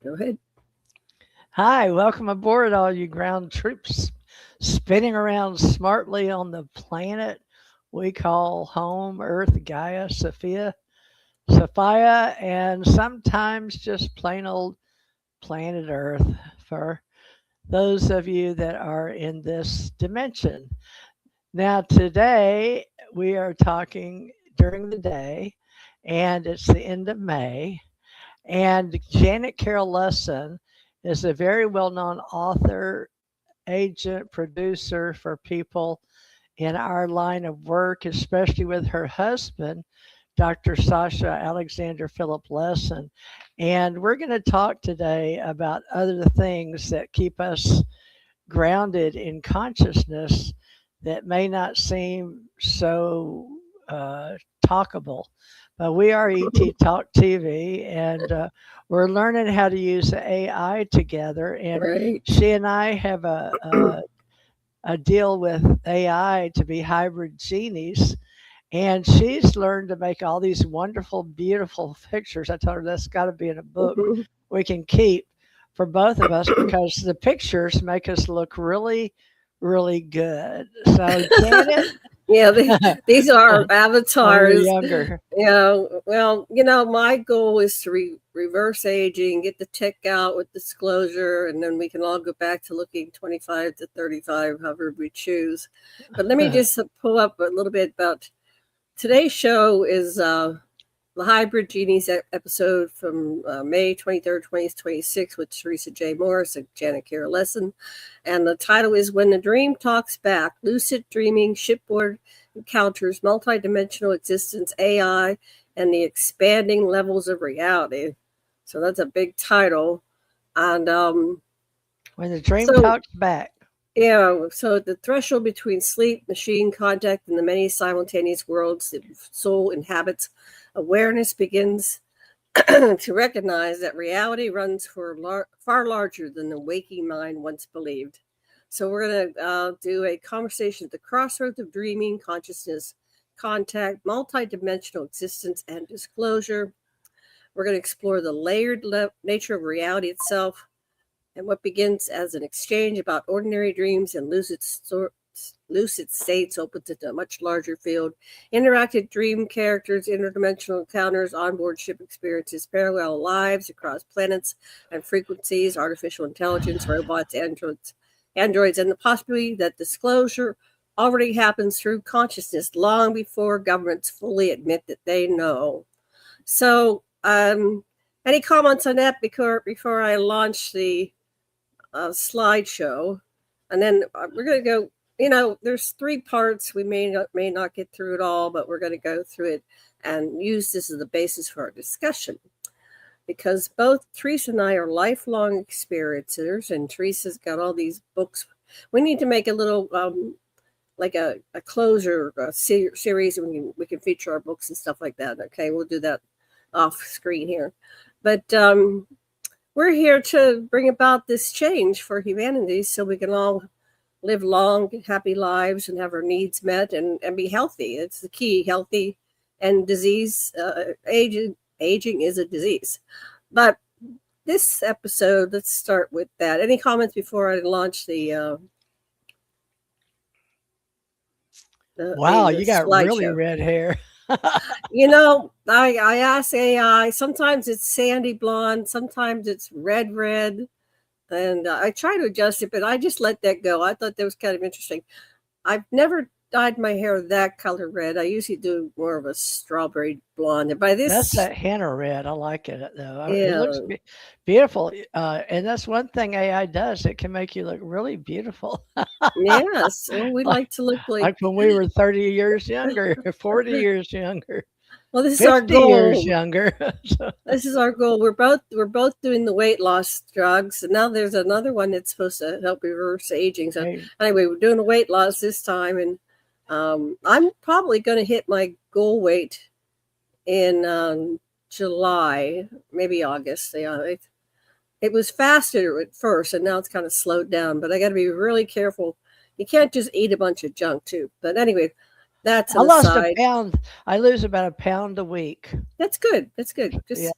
Go ahead. Hi, welcome aboard, all you ground troops spinning around smartly on the planet we call home, Earth, Gaia, Sophia, and sometimes just plain old planet Earth for those of you that are in this dimension. Now, today we are talking during the day, and it's the end of May. And Janet Carroll Lessin is a very well known author, agent, producer for people in our line of work, especially with her husband, Dr. Sasha Alexander Philip Lessin. And we're going to talk today about other things that keep us grounded in consciousness that may not seem so uh, talkable. But we are ET Talk TV, and we're learning how to use AI together. And Right. she and I have a deal with AI to be hybrid genies. And she's learned to make all these wonderful, beautiful pictures. I told her that's got to be in a book Mhm. we can keep for both of us because the pictures make us look really, really good. So, Janet, Yeah, these are when we're avatars. younger. Yeah, well, my goal is to reverse aging, get the tech out with disclosure, and then we can all go back to looking 25 to 35, however we choose. But let me just pull up a little bit about today's show is the Hybrid Genies episode from May 23rd, 2026 with Theresa J. Morris and Janet Carroll Lessin. And the title is When the Dream Talks Back, Lucid Dreaming, Shipboard Encounters, Multidimensional Existence, AI, and the Expanding Levels of Reality. So that's a big title. And When the dream so talks back. yeah, so the threshold between sleep, machine contact, and the many simultaneous worlds the soul inhabits, awareness begins to recognize that reality runs far larger than the waking mind once believed. So we're going to do a conversation at the crossroads of dreaming, consciousness, contact, multidimensional existence, and disclosure. We're going to explore the layered nature of reality itself, and what begins as an exchange about ordinary dreams and lucid states opens into a much larger field. Interactive dream characters, interdimensional encounters, onboard ship experiences, parallel lives across planets and frequencies, artificial intelligence, robots, androids, and the possibility that disclosure already happens through consciousness long before governments fully admit that they know. So, any comments on that before I launch the slideshow? And then we're going to go, there's 3 parts. We may not get through it all, but we're going to go through it and use this as the basis for our discussion. Because both Theresa and I are lifelong experiencers, and Theresa's got all these books. We need to make a little, like a closure series, and we can feature our books and stuff like that. Okay, we'll do that off screen here. But we're here to bring about this change for humanity so we can all live long, happy lives and have our needs met and be healthy. It's the key, healthy and disease. Aging is a disease. But this episode, let's start with that. Any comments before I launch the Wow, you got really slideshow? red hair. I ask AI, sometimes it's sandy blonde, sometimes it's red. And I try to adjust it, but I just let that go. I thought that was kind of interesting. I've never dyed my hair that color red. I usually do more of a strawberry blonde. And by That's this, that henna red. I like it though. It yeah, looks beautiful. And that's one thing AI does. It can make you look really beautiful. yes. Well, we like, like to look like. like when we were 30 years younger, 40 years younger, Well, this is our 50 years goal. younger. So, This is our goal. We're both doing the weight loss drugs, and now there's another one that's supposed to help reverse aging. So hey, anyway, we're doing the weight loss this time, and I'm probably going to hit my goal weight in July, maybe August. Yeah, it was faster at first, and now it's kind of slowed down. But I got to be really careful. You can't just eat a bunch of junk too. But anyway, that's I an lost a aside. pound. I lose about a pound a week. That's good. That's good. Yeah. Just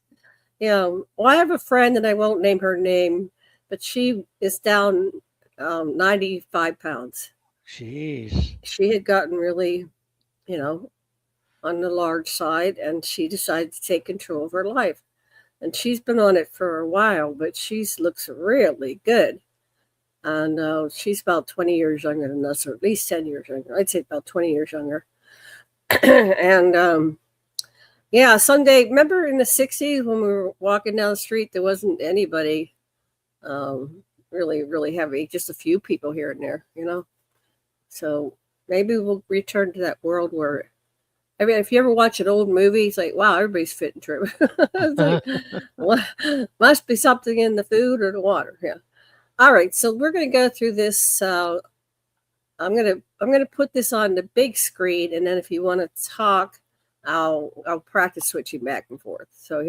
Well, I have a friend, and I won't name her name, but she is down 95 pounds. Jeez. She had gotten really, on the large side, and she decided to take control of her life. And she's been on it for a while, but she looks really good. And she's about 20 years younger than us, or at least 10 years younger. I'd say about 20 years younger. And yeah, Sunday, remember in the 60s when we were walking down the street, there wasn't anybody really, really heavy, just a few people here and there, So maybe we'll return to that world where, if you ever watch an old movie, it's like, wow, everybody's fit and trim. It's like, well, must be something in the food or the water. Yeah. All right, so we're going to go through this. I'm gonna put this on the big screen, and then if you want to talk, I'll practice switching back and forth. So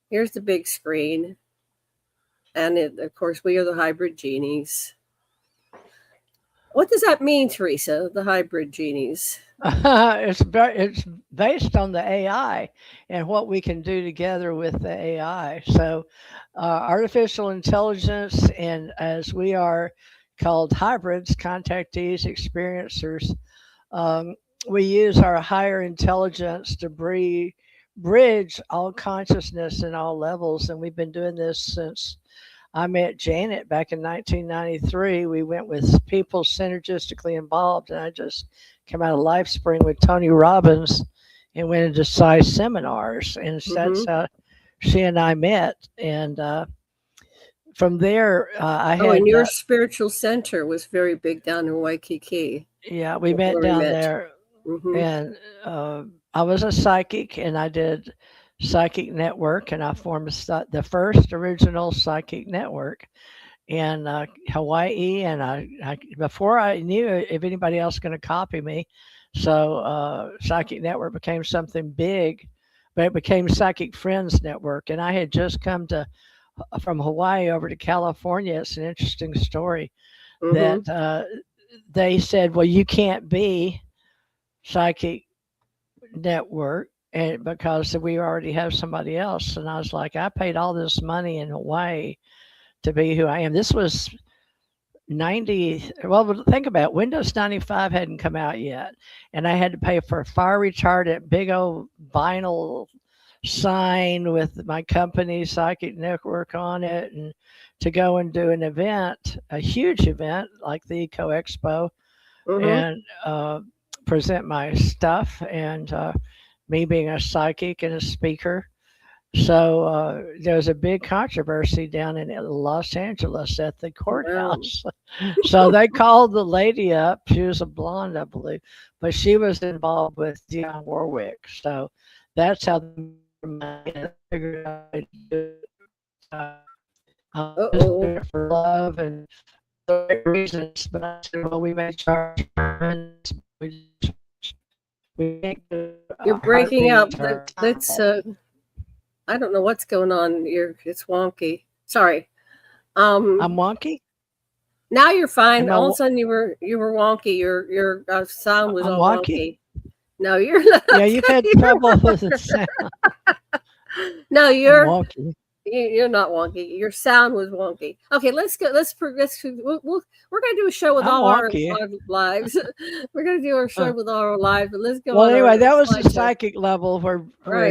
here's the big screen, and of course we are the hybrid genies. What does that mean, Theresa? The hybrid genies? It's based on the AI and what we can do together with the AI. So, artificial intelligence, and as we are called hybrids, contactees, experiencers, we use our higher intelligence to bridge all consciousness in all levels. And we've been doing this since I met Janet back in 1993. We went with people synergistically involved, and I just came out of LifeSpring with Tony Robbins and went into Psi seminars, and that's how she and I met. And from there, I had. And your spiritual center was very big down in Waikiki. Yeah, we met down there, and I was a psychic, and I did psychic network, and I formed the first original psychic network in Hawaii. And I before I knew if anybody else was going to copy me, so psychic network became something big, but it became Psychic Friends Network. And I had just come from Hawaii over to California. It's an interesting story that they said, well, you can't be psychic network, and because we already have somebody else. And I was like, I paid all this money in Hawaii to be who I am. This was 90. Well, think about it. Windows 95 hadn't come out yet, and I had to pay for a fire retardant, big old vinyl sign with my company Psychic Network on it, and to go and do an event, a huge event like the Eco Expo, and present my stuff, and me being a psychic and a speaker. So there was a big controversy down in Los Angeles at the courthouse. So they called the lady up. She was a blonde, I believe, but she was involved with Dionne Warwick. So that's how I figured out to do for love and the right reasons. But I said, well, we may charge. You're breaking up. Let's. I don't know what's going on. It's wonky. Sorry. I'm wonky. Now you're fine. All of a sudden you were wonky. Your sound was all wonky. No, you're not. Yeah, you've had trouble with the sound. No, you're wonky. You're not wonky. Your sound was wonky. Okay, let's go. We're going to do a show with all our lives. We're going to do our show with all our lives. But let's go. Well, anyway, that was the psychic level where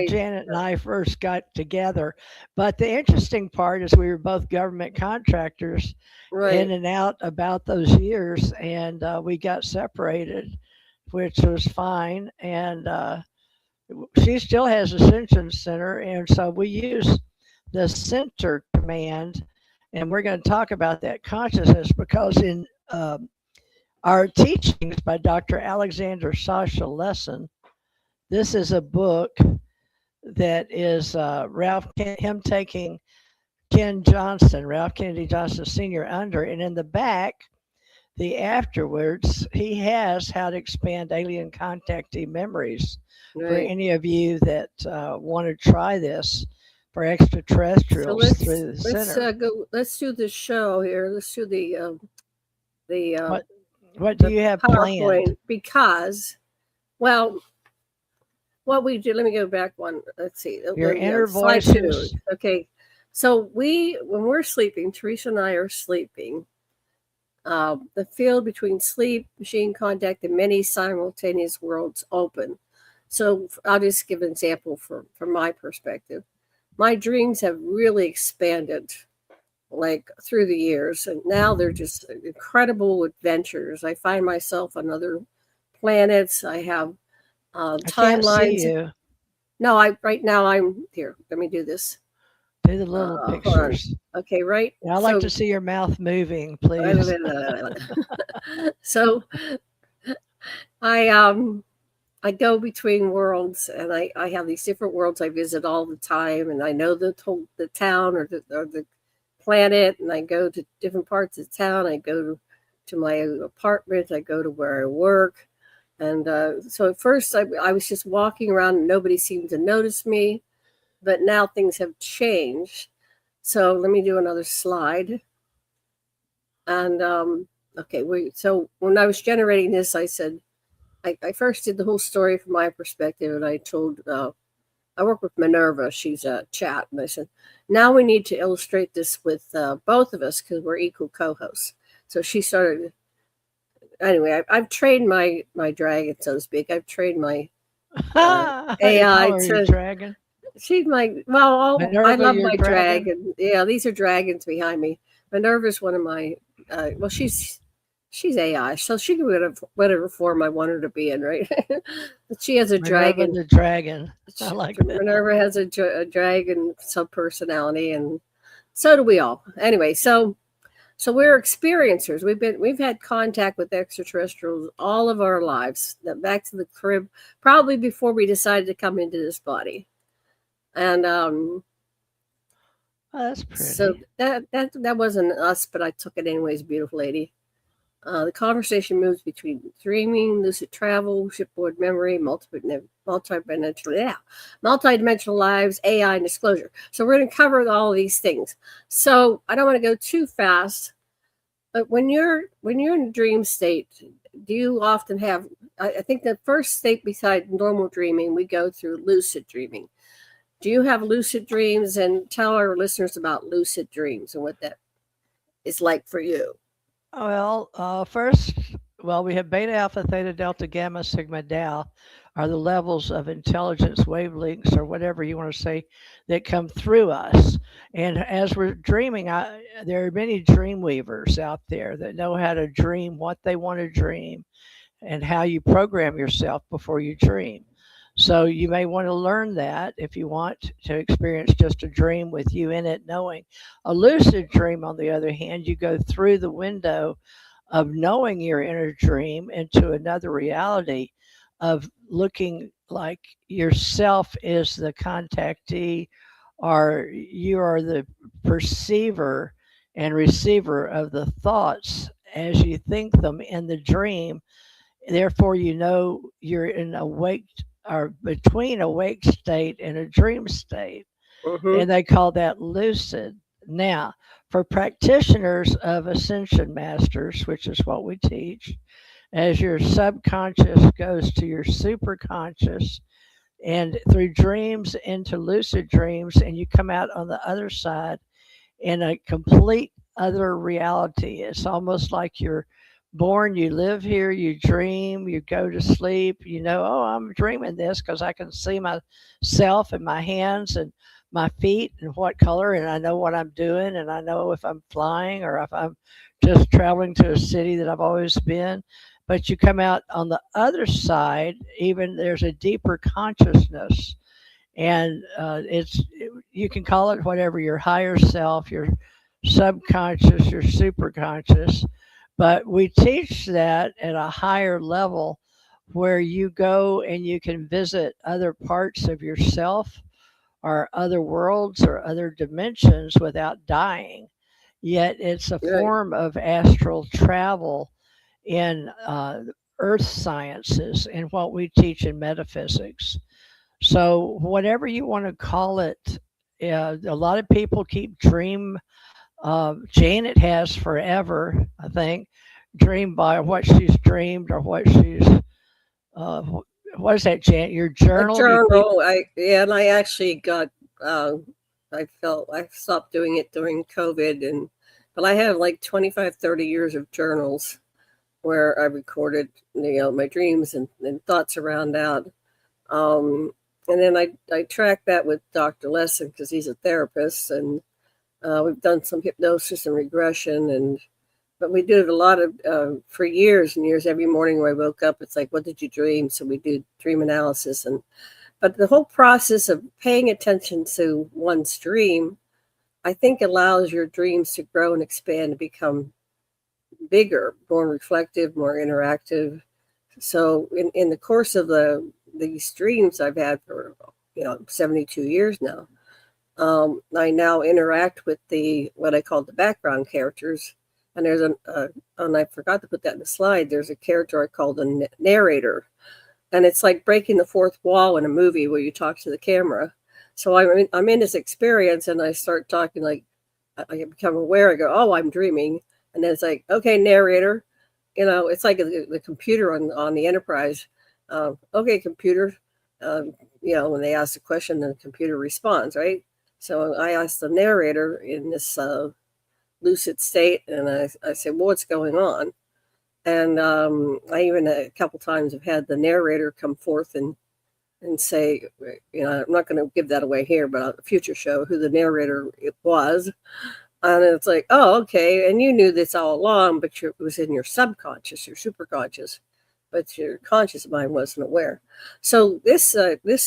Janet and I first got together. But the interesting part is we were both government contractors in and out about those years, and we got separated, which was fine. And she still has Ascension Center, and so we use the center command, and we're going to talk about that consciousness, because in our teachings by Dr. Alexander Sasha Lessin, this is a book that is him taking Ralph Kennedy Johnson Sr. under, and in the back, the afterwards, he has how to expand alien contactee memories for any of you that want to try this. For extraterrestrials through the center. Let's do the show here. Let's do the what do you have PowerPoint planned? Because, well, what we do, let me go back one. Let's see. Your inner slide 2. voices. Okay. So when we're sleeping, Theresa and I are sleeping. The field between sleep, machine contact, and many simultaneous worlds open. So I'll just give an example from my perspective. My dreams have really expanded like through the years, and now they're just incredible adventures. I find myself on other planets. I have I can't see timelines. you. No, right now I'm here. Let me do this. Do the little Hold on. pictures. Okay, right. Yeah, I like to see your mouth moving, please. So I go between worlds, and I have these different worlds I visit all the time, and I know the town or the planet, and I go to different parts of town. I go to my apartment. I go to where I work, and so at first I was just walking around, and nobody seemed to notice me, but now things have changed. So let me do another slide. And okay, so when I was generating this, I said, I first did the whole story from my perspective, and I told, I work with Minerva, she's a chat, and I said, now we need to illustrate this with both of us because we're equal co-hosts. So she started, anyway, I've trained my dragon, so to speak. I've trained my AI to dragon. She's my, well, Minerva, I love my dragon. dragon. Yeah, these are dragons behind me. Minerva's one of my, well, she's AI, so she can be whatever form I want her to be in, right? But she has a Minerva dragon. The dragon. I like that. Minerva has a dragon sub-personality, and so do we all. Anyway, so we're experiencers. We've had contact with extraterrestrials all of our lives. Back to the crib, probably before we decided to come into this body. And oh, that's pretty. So that wasn't us, but I took it anyways, beautiful lady. The conversation moves between dreaming, lucid travel, shipboard memory, multidimensional lives, AI, and disclosure. So we're going to cover all of these things. So I don't want to go too fast, but when you're in a dream state, do you often have? I think the first state beside normal dreaming, we go through lucid dreaming. Do you have lucid dreams? And tell our listeners about lucid dreams and what that is like for you. Well, first, we have beta, alpha, theta, delta, gamma, sigma, tau are the levels of intelligence wavelengths or whatever you want to say that come through us. And as we're dreaming, there are many dream weavers out there that know how to dream what they want to dream and how you program yourself before you dream. So you may want to learn that if you want to experience just a dream with you in it, knowing. A lucid dream, on the other hand, you go through the window of knowing your inner dream into another reality of looking like yourself is the contactee, or you are the perceiver and receiver of the thoughts as you think them in the dream. Therefore, you know you're in awake or between awake state and a dream state. Mm-hmm. And they call that lucid. Now, for practitioners of Ascension masters, which is what we teach, as your subconscious goes to your superconscious and through dreams into lucid dreams, and you come out on the other side in a complete other reality. It's almost like you're born, you live here, you dream, you go to sleep, you know, oh, I'm dreaming this because I can see myself and my hands and my feet and what color, and I know what I'm doing, and I know if I'm flying or if I'm just traveling to a city that I've always been. But you come out on the other side, even there's a deeper consciousness, and you can call it whatever, your higher self, your subconscious, your superconscious. But we teach that at a higher level where you go and you can visit other parts of yourself or other worlds or other dimensions without dying. Yet it's a form of astral travel in earth sciences and what we teach in metaphysics. So whatever you want to call it, a lot of people keep dream. Janet has forever, I think, dreamed by what she's dreamed or what she's what is that, Janet? Your A journal? journal. And I actually got. I stopped doing it during COVID, but I have like 25, 30 years of journals where I recorded, my dreams and thoughts around that. And then I track that with Dr. Lessin because he's a therapist, and we've done some hypnosis and regression, but we did a lot of for years and years. Every morning when I woke up, it's like, what did you dream? So we do dream analysis, but the whole process of paying attention to one's dream, I think, allows your dreams to grow and expand and become bigger, more reflective, more interactive. So in the course of these dreams I've had for 72 years now, I now interact with what I call the background characters. And there's and I forgot to put that in the slide. There's a character I call the narrator. And it's like breaking the fourth wall in a movie where you talk to the camera. So I'm in this experience, and I start talking, like I become aware. I go, oh, I'm dreaming. And then it's like, okay, narrator. It's like the computer on the Enterprise. Okay, computer. When they ask a question, then the computer responds, right? So I asked the narrator in this lucid state, and I said, well, what's going on? And I even a couple times have had the narrator come forth and say, I'm not going to give that away here, but on a future show, who the narrator it was. And it's like, oh, okay. And you knew this all along, but it was in your subconscious, your superconscious, but your conscious mind wasn't aware. So this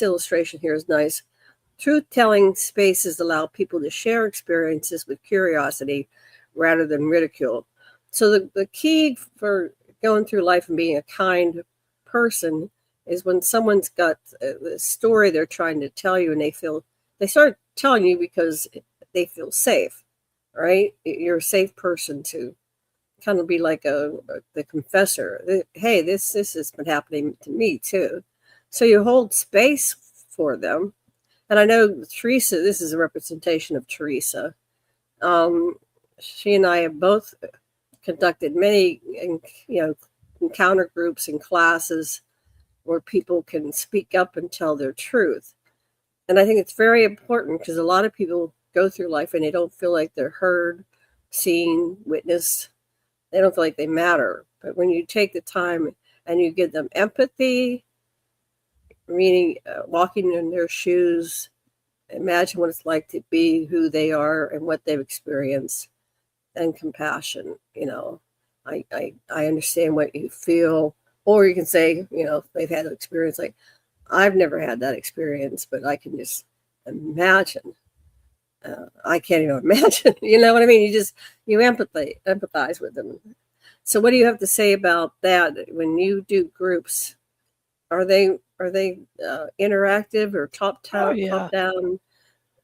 illustration here is nice. Truth-telling spaces allow people to share experiences with curiosity rather than ridicule. So the key for going through life and being a kind person is when someone's got the story they're trying to tell you, and they start telling you because they feel safe, right? You're a safe person to kind of be like the confessor. Hey, this has been happening to me too. So you hold space for them. And I know Theresa, this is a representation of Theresa. She and I have both conducted many, encounter groups and classes where people can speak up and tell their truth. And I think it's very important because a lot of people go through life and they don't feel like they're heard, seen, witnessed. They don't feel like they matter. But when you take the time and you give them empathy, meaning walking in their shoes, imagine what it's like to be who they are and what they've experienced, and compassion. I understand what you feel. Or you can say, they've had an experience like, I've never had that experience, but I can just imagine. I can't even imagine. You know what I mean? You empathize with them. So what do you have to say about that? When you do groups, are they interactive or top down?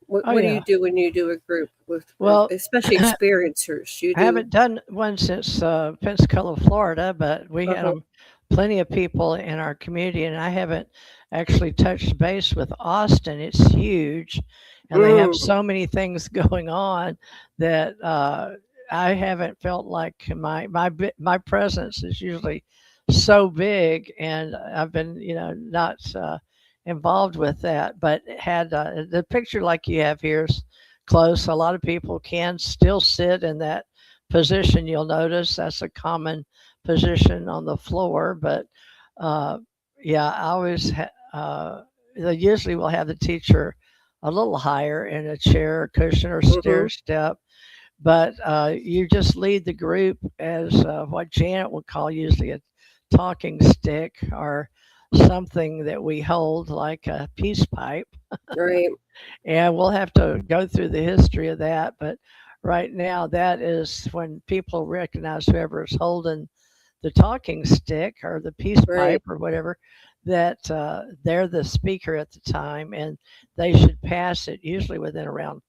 What do you do when you do a group with especially experiencers? I haven't done one since Pensacola, Florida, but we had plenty of people in our community, and I haven't actually touched base with Austin. It's huge, and they have so many things going on that I haven't felt like my presence is usually so big, and I've been not involved with that, but had the picture like you have here is close. A lot of people can still sit in that position. You'll notice that's a common position on the floor, but I always they usually will have the teacher a little higher in a chair, cushion, or stair step. But you just lead the group as what Janet would call usually a talking stick, or something that we hold like a peace pipe. Right. And we'll have to go through the history of that. But right now, that is when people recognize whoever is holding the talking stick or the peace pipe or whatever, that they're the speaker at the time, and they should pass it usually within around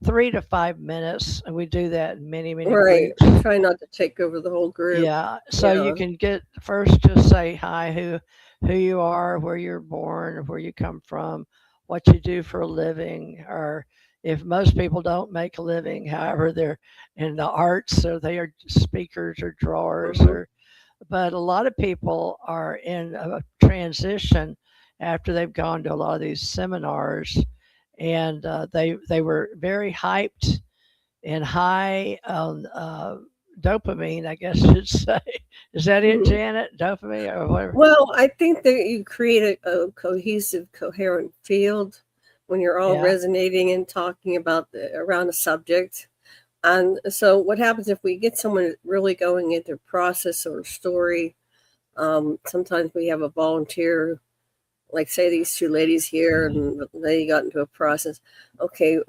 3 to 5 minutes, and we do that in many groups. Try not to take over the whole group. So you can get first, just say hi, who you are, where you're born, where you come from, what you do for a living, or if most people don't make a living, however, they're in the arts, or they are speakers or drawers or but a lot of people are in a transition after they've gone to a lot of these seminars, and they were very hyped and high on dopamine, I guess you'd say. Is that it, Janet? Dopamine or whatever? Well, I think that you create a cohesive, coherent field when you're all resonating and talking about around a subject. And so what happens if we get someone really going into process or story? Sometimes we have a volunteer, like say these two ladies here, and they got into a process. Okay,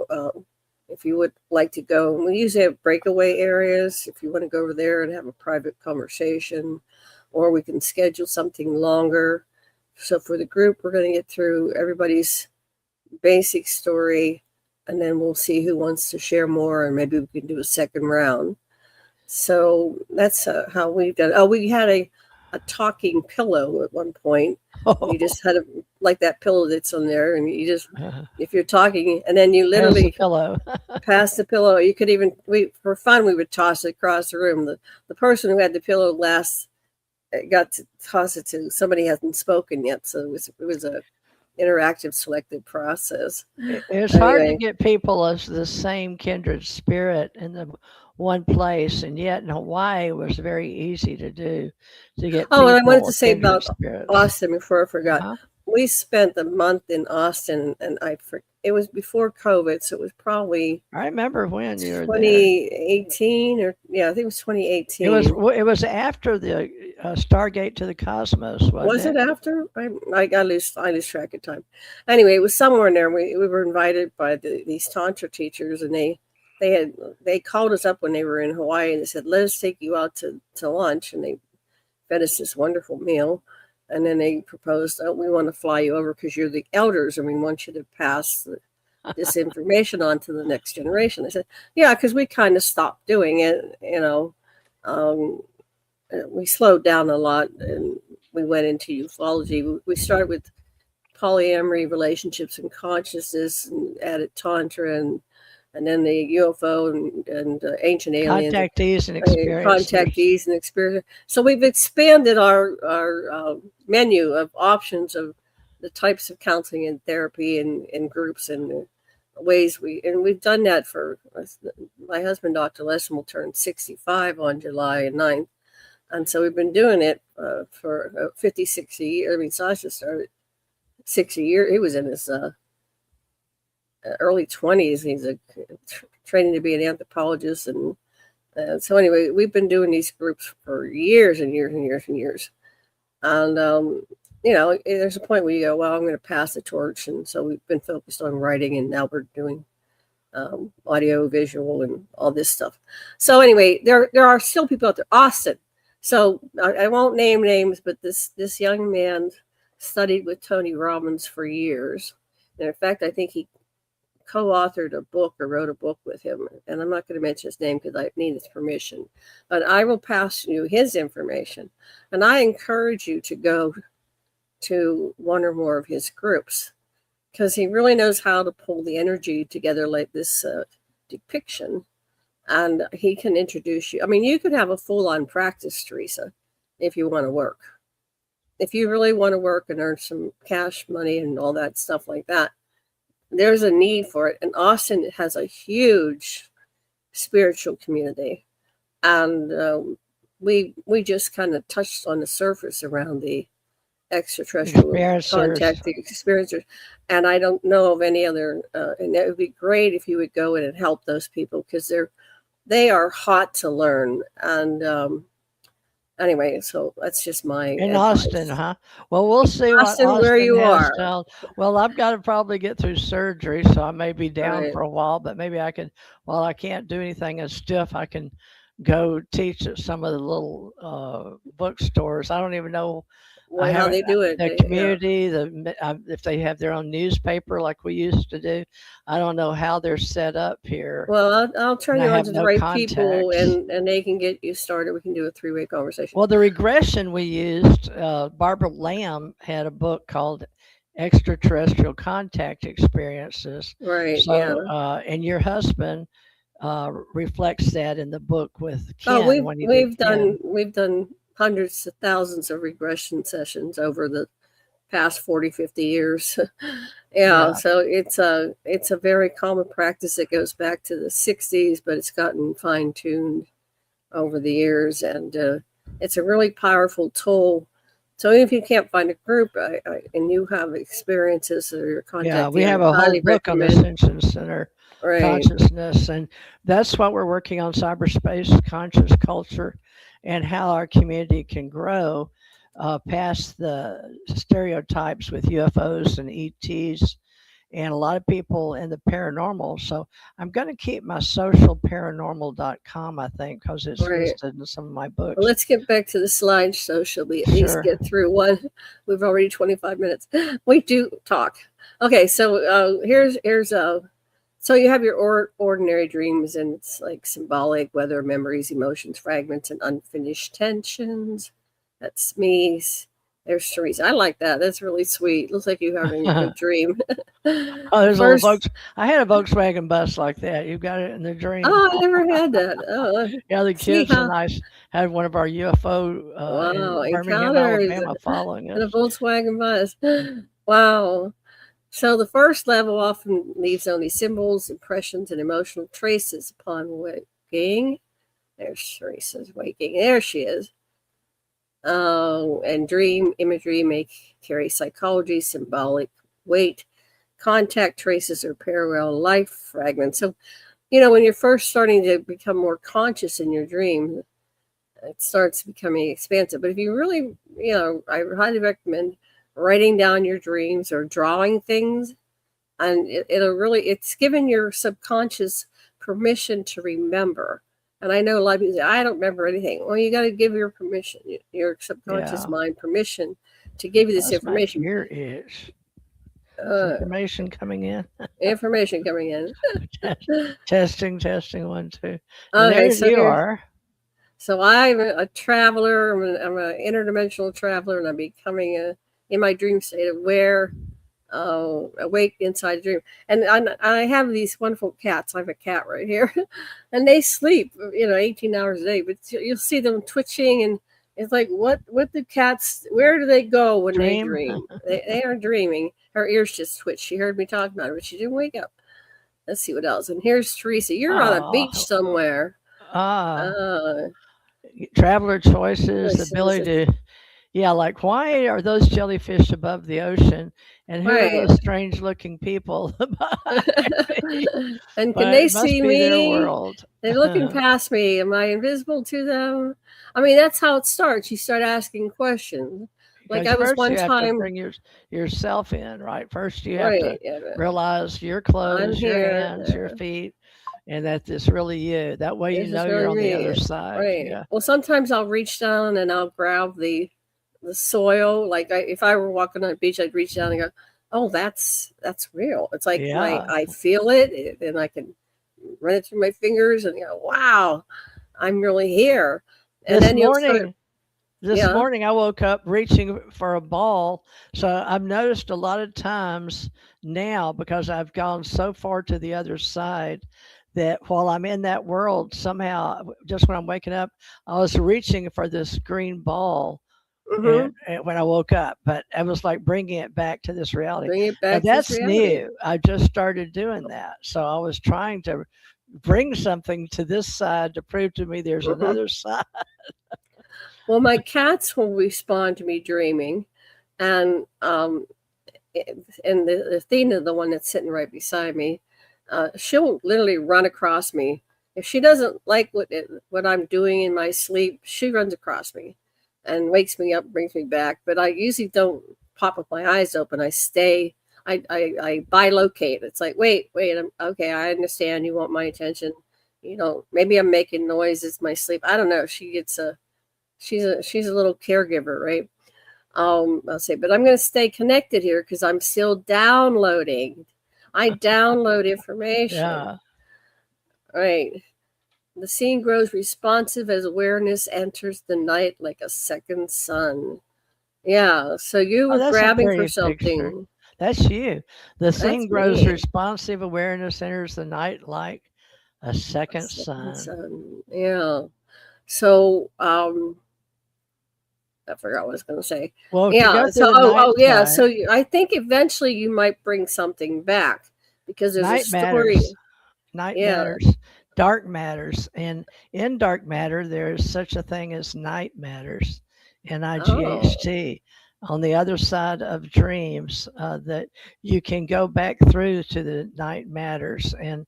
if you would like to go, we usually have breakaway areas. If you want to go over there and have a private conversation, or we can schedule something longer. So for the group, we're going to get through everybody's basic story, and then we'll see who wants to share more, and maybe we can do a second round. So that's how we've done. Oh, we had a talking pillow at one point. You just had like that pillow that's on there, and you just, if you're talking, and then you literally pass the pillow. You could even, for fun, we would toss it across the room. The person who had the pillow last got to toss it to somebody hasn't spoken yet, so it was a interactive selective process. It's hard to get people of the same kindred spirit in the one place, and yet in Hawaii it was very easy to do, to get and I wanted to say about spirits. Austin before I forgot. We spent a month in Austin, and it was before COVID, so it was probably, I remember when you were 2018 or I think it was 2018. It was after the Stargate to the Cosmos, wasn't it? After? I lose track of time. Anyway, it was somewhere in there. We were invited by these tantra teachers, and they called us up when they were in Hawaii, and they said, "Let us take you out to lunch," and they fed us this wonderful meal. And then they proposed, "Oh, we want to fly you over because you're the elders, and we want you to pass this information on to the next generation." I said, "Yeah," because we kind of stopped doing it. We slowed down a lot, and we went into ufology. We started with polyamory, relationships, and consciousness, and added tantra, and then the UFO and ancient aliens, contactees and experiences. So we've expanded our menu of options of the types of counseling and therapy and groups and ways we've done that for my husband, Dr. Lessin, will turn 65 on July 9th. And so we've been doing it for 56 a year. I mean, Sasha started 6 a year. He was in his early 20s. He's training to be an anthropologist. And so anyway, we've been doing these groups for years and years and years and years. And, there's a point where you go, well, I'm going to pass the torch. And so we've been focused on writing, and now we're doing audio, visual, and all this stuff. So anyway, there are still people out there. Austin. So I won't name names, but this young man studied with Tony Robbins for years. And in fact, I think he co-authored a book or wrote a book with him. And I'm not going to mention his name because I need his permission. But I will pass you his information. And I encourage you to go to one or more of his groups, because he really knows how to pull the energy together like this depiction. And he can introduce you. I mean, you could have a full-on practice, Theresa, if you want to work. If you really want to work and earn some cash money and all that stuff like that, there's a need for it. And Austin has a huge spiritual community. And we just kind of touched on the surface around the extraterrestrial contact, the experiencers. And I don't know of any other, and it would be great if you would go in and help those people, because they are hot to learn. And anyway, so that's just my in advice. Austin, huh? Well, we'll see Austin, what Austin where you has are. Down. Well, I've got to probably get through surgery, so I may be down for a while, but maybe I can, while I can't do anything as stiff, I can go teach at some of the little bookstores. I don't even know how they do it. The community, if they have their own newspaper like we used to do. I don't know how they're set up here. Well, I'll turn you on to the right people, and they can get you started. We can do a 3-way conversation. Well, the regression we used, Barbara Lamb had a book called Extraterrestrial Contact Experiences. Right. So, and your husband reflects that in the book with Ken. Oh, we've done hundreds of thousands of regression sessions over the past 40, 50 years. Yeah, so it's a very common practice that goes back to the 60s, but it's gotten fine-tuned over the years, and it's a really powerful tool. So even if you can't find a group and you have experiences or you're contacting, we have a whole book on the Ascension Center consciousness, and that's what we're working on: cyberspace, conscious culture, and how our community can grow past the stereotypes with UFOs and ETs and a lot of people in the paranormal. So I'm going to keep my socialparanormal.com, I think, because it's listed in some of my books. Well, let's get back to the slide so shall we at least get through one. We've already 25 minutes. We do talk. Okay, so here's so you have your ordinary dreams, and it's like symbolic, weather, memories, emotions, fragments, and unfinished tensions. That's me. There's Theresa. I like that. That's really sweet. Looks like you're having a good dream. There's a little I had a Volkswagen bus like that. You got it in the dream. Oh, I never had that. Oh, yeah, the kids and I had one of our UFO in Birmingham, Alabama, following us. In a Volkswagen bus. Wow. So the first level often leaves only symbols, impressions, and emotional traces upon waking. There's Theresa's waking. There she is. And dream imagery may carry psychology, symbolic weight, contact traces, or parallel life fragments. So, when you're first starting to become more conscious in your dream, it starts becoming expansive. But if you really, I highly recommend writing down your dreams or drawing things, and it's given your subconscious permission to remember. And I know a lot of people say, I don't remember anything. Well, you got to give your permission, your subconscious mind permission to give you this information. Here is information coming in. Information coming in. Testing, 1, 2. Okay, so you are. So I'm a traveler. I'm an interdimensional traveler, and I'm becoming in my dream state aware, awake inside a dream. And I have these wonderful cats. I have a cat right here, and they sleep, 18 hours a day. But you'll see them twitching, and it's like, what do cats? Where do they go when they dream? They are dreaming. Her ears just twitched. She heard me talking about it, but she didn't wake up. Let's see what else. And here's Theresa. You're on a beach somewhere. Traveler choices, the ability to. Yeah, like why are those jellyfish above the ocean, and who are those strange-looking people? And can they see me? They're looking past me. Am I invisible to them? I mean, that's how it starts. You start asking questions. Like I was one time. You have to bring yourself in, right? First, you have to realize your clothes, your hands, your feet. And that it's really you. That way you know you're on the other side. Right. Yeah. Well, sometimes I'll reach down and I'll grab the soil. Like if I were walking on a beach, I'd reach down and go, "Oh, that's real." It's like I feel it, and I can run it through my fingers and go, "Wow, I'm really here." And this morning I woke up reaching for a ball. So I've noticed a lot of times now, because I've gone so far to the other side, that while I'm in that world, somehow, just when I'm waking up, I was reaching for this green ball. And when I woke up, but I was like bringing it back to this reality. Bring it back. That's new. I just started doing that, so I was trying to bring something to this side to prove to me there's another side. Well, my cats will respond to me dreaming, and the Athena, the one that's sitting right beside me, she'll literally run across me. If she doesn't like what I'm doing in my sleep, she runs across me and wakes me up, brings me back. But I usually don't pop with my eyes open. I stay. I bilocate. It's like, wait. Okay, I understand. You want my attention. Maybe I'm making noises in my sleep. I don't know. She's a little caregiver, right? I'll say, but I'm going to stay connected here because I'm still downloading. I download information. Yeah. Right. The scene grows responsive as awareness enters the night like a second sun. Yeah. So you were grabbing for something. Picture. That's you. The scene grows responsive, awareness enters the night like a second sun. Yeah. So I forgot what I was going to say. Well, if you Yeah. go So, through the night yeah. side, So I think eventually you might bring something back because there's a night story. matters. Night Yeah. matters. Dark matters. And in dark matter, there's such a thing as night matters, Oh. NIGHT. On the other side of dreams, that you can go back through to the night matters. And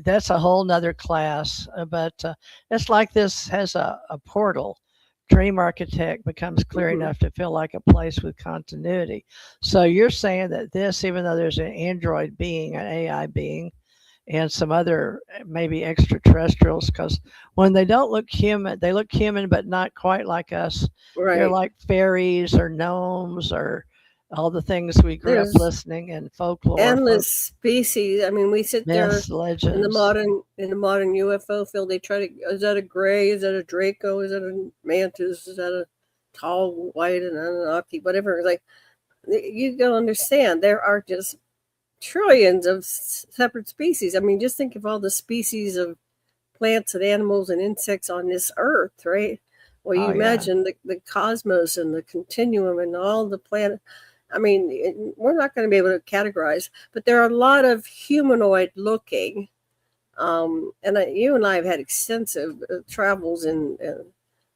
that's a whole nother class. But it's like this has a portal. Dream architect becomes clear Mhm. enough to feel like a place with continuity. So you're saying that this, even though there's an android being, an AI being, and some other maybe extraterrestrials, because when they don't look human, they look human, but not quite like us. They're Right. like fairies or gnomes or all the things we grew up There's listening in folklore, folk endless species. I mean, we sit there myths, in the legends. modern UFO field. They try to, is that a gray? Is that a Draco? Is that a mantis? Is that a tall white and Anunnaki? Whatever. Like, you don't understand. There are just trillions of separate species. I mean, just think of all the species of plants and animals and insects on this earth, right? Well, you Oh yeah. imagine the cosmos and the continuum and all the planet. I mean, we're not going to be able to categorize, but there are a lot of humanoid looking. And you and I have had extensive travels in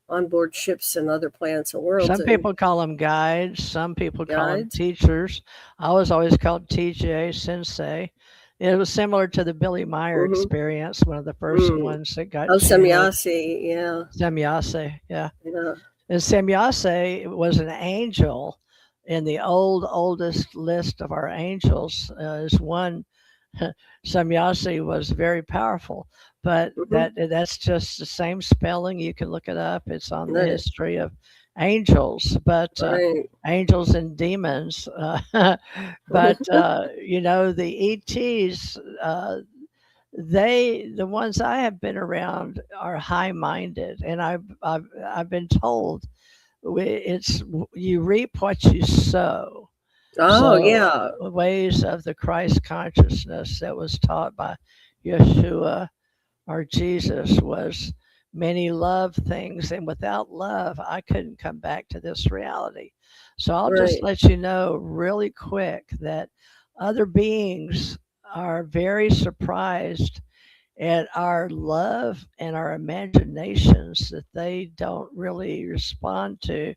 onboard ships and other planets and worlds Some and people call them guides. Some people call them guides. teachers. I was always called TJ Sensei. It was similar to the Billy Meyer Mm-hmm. experience, one of the first ones that got Oh, channeled. Semyasi, yeah. Semyase, yeah. Yeah. And Semyase was an angel in the oldest list of our angels. Is one. Semyase was very powerful, but Mm-hmm. that's just the same spelling. You can look it up. It's on the Right. history of angels, but Right. angels and demons. But the ETs. The ones I have been around are high minded, and I've been told it's you reap what you sow. Oh, So, yeah. ways of the Christ consciousness that was taught by Yeshua or Jesus was many love things, and without love, I couldn't come back to this reality. So, I'll just Right. let you know really quick that other beings are very surprised at our love and our imaginations that they don't really respond to.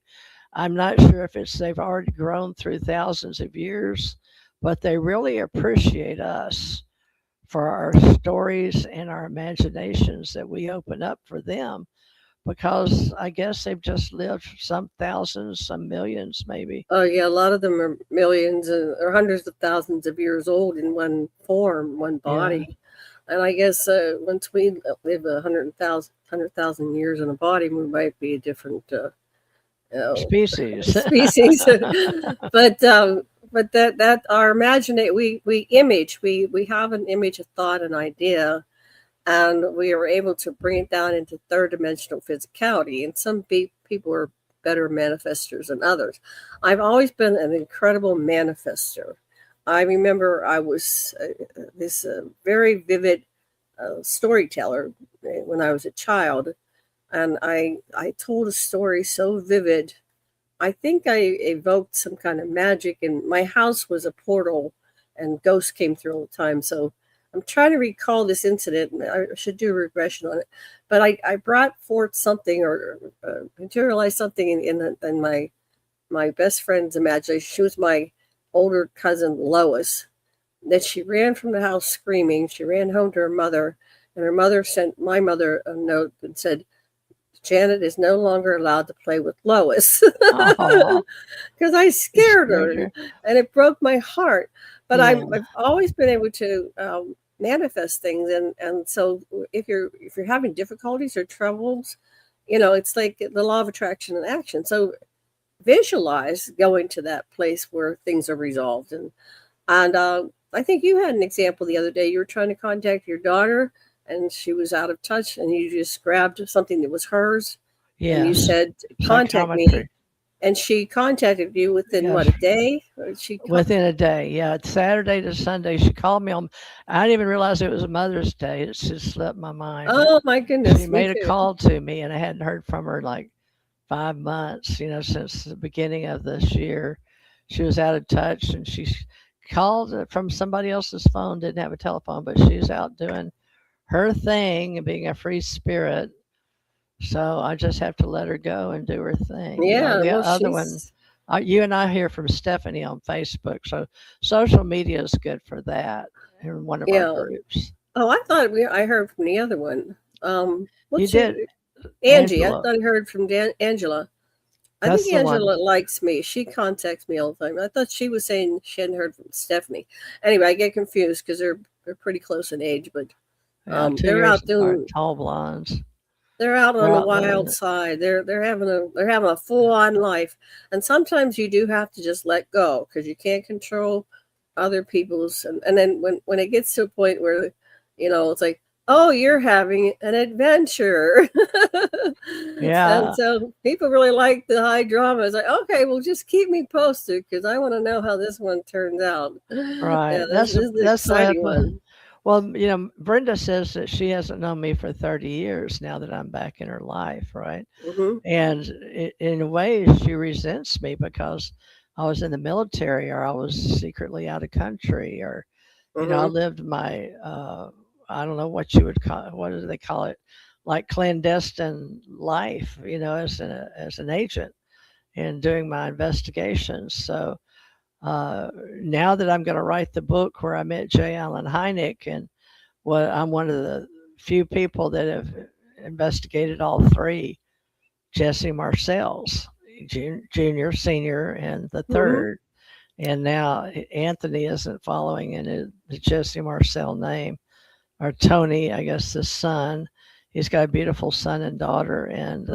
I'm not sure if it's they've already grown through thousands of years, but they really appreciate us for our stories and our imaginations that we open up for them because I guess they've just lived some thousands, some millions maybe. Oh, yeah. A lot of them are millions or hundreds of thousands of years old in one form, one Yeah. body. And I guess once we live 100,000 years in a body, we might be a different Species. species. but that our imagination, we image, we have an image, a thought, an idea, and we are able to bring it down into third dimensional physicality. And some people are better manifestors than others. I've always been an incredible manifester. I remember I was this very vivid storyteller when I was a child, and I told a story so vivid. I think I evoked some kind of magic, and my house was a portal, and ghosts came through all the time. So I'm trying to recall this incident. I should do a regression on it, but I brought forth something or materialized something in my best friend's imagination. She was my older cousin Lois. That she ran from the house screaming. She ran home to her mother, and her mother sent my mother a note and said, Janet is no longer allowed to play with Lois Oh, because I it scared her, scared her. and it broke my heart. But Yeah. I've always been able to manifest things, and so if you're having difficulties or troubles, it's like the law of attraction and action. So visualize going to that place where things are resolved, and I think you had an example the other day. You were trying to contact your daughter, and she was out of touch, and you just grabbed something that was hers, and you Yes. said, "Contact me." Psychometry. And she contacted you within Yes. what, a day? Or Within a day. Yeah. It's Saturday to Sunday. She called me on, I didn't even realize it was Mother's Day. It just slipped my mind. But Oh my she goodness, me made a too. call to me and I hadn't heard from her like 5 months, since the beginning of this year. She was out of touch, and she called from somebody else's phone, didn't have a telephone, but she's out doing her thing and being a free spirit. So I just have to let her go and do her thing. Yeah, The well, other one, you and I hear from Stephanie on Facebook. So social media is good for that in one of our groups. Oh, I thought I heard from the other one. You did. Angie. I thought I heard from Angela. I That's think Angela likes me. She contacts me all the time. I thought she was saying she hadn't heard from Stephanie. Anyway, I get confused because they're pretty close in age, but they're out doing tall blondes. They're out on the wild side. They're having a full on life, and sometimes you do have to just let go because you can't control other people's. And then when it gets to a point where, it's like, oh, you're having an adventure. Yeah. And so people really like the high drama. It's like, okay, well, just keep me posted because I want to know how this one turns out. Right. Yeah, that's an exciting one. Well, Brenda says that she hasn't known me for 30 years now that I'm back in her life, right? Mm-hmm. And in a way, she resents me because I was in the military or I was secretly out of country or, I lived my, I don't know what you would call it. What do they call it? Like clandestine life, as an agent and doing my investigations. So now that I'm going to write the book where I met J. Allen Hynek, and I'm one of the few people that have investigated all three Jesse Marcel's, junior, senior, and the third. And now Anthony isn't following in the Jesse Marcel name, or Tony, I guess, the son. He's got a beautiful son and daughter, and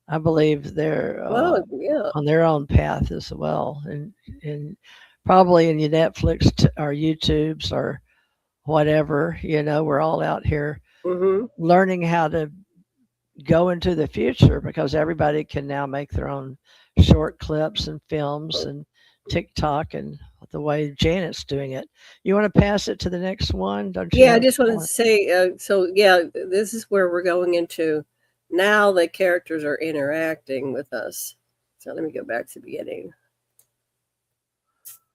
I believe they're on their own path as well, and probably in your Netflix or YouTubes or whatever. We're all out here learning how to go into the future because everybody can now make their own short clips and films and TikTok and the way Janet's doing it. You want to pass it to the next one, don't you? Yeah, I just wanted to say, this is where we're going into. Now the characters are interacting with us. So let me go back to the beginning.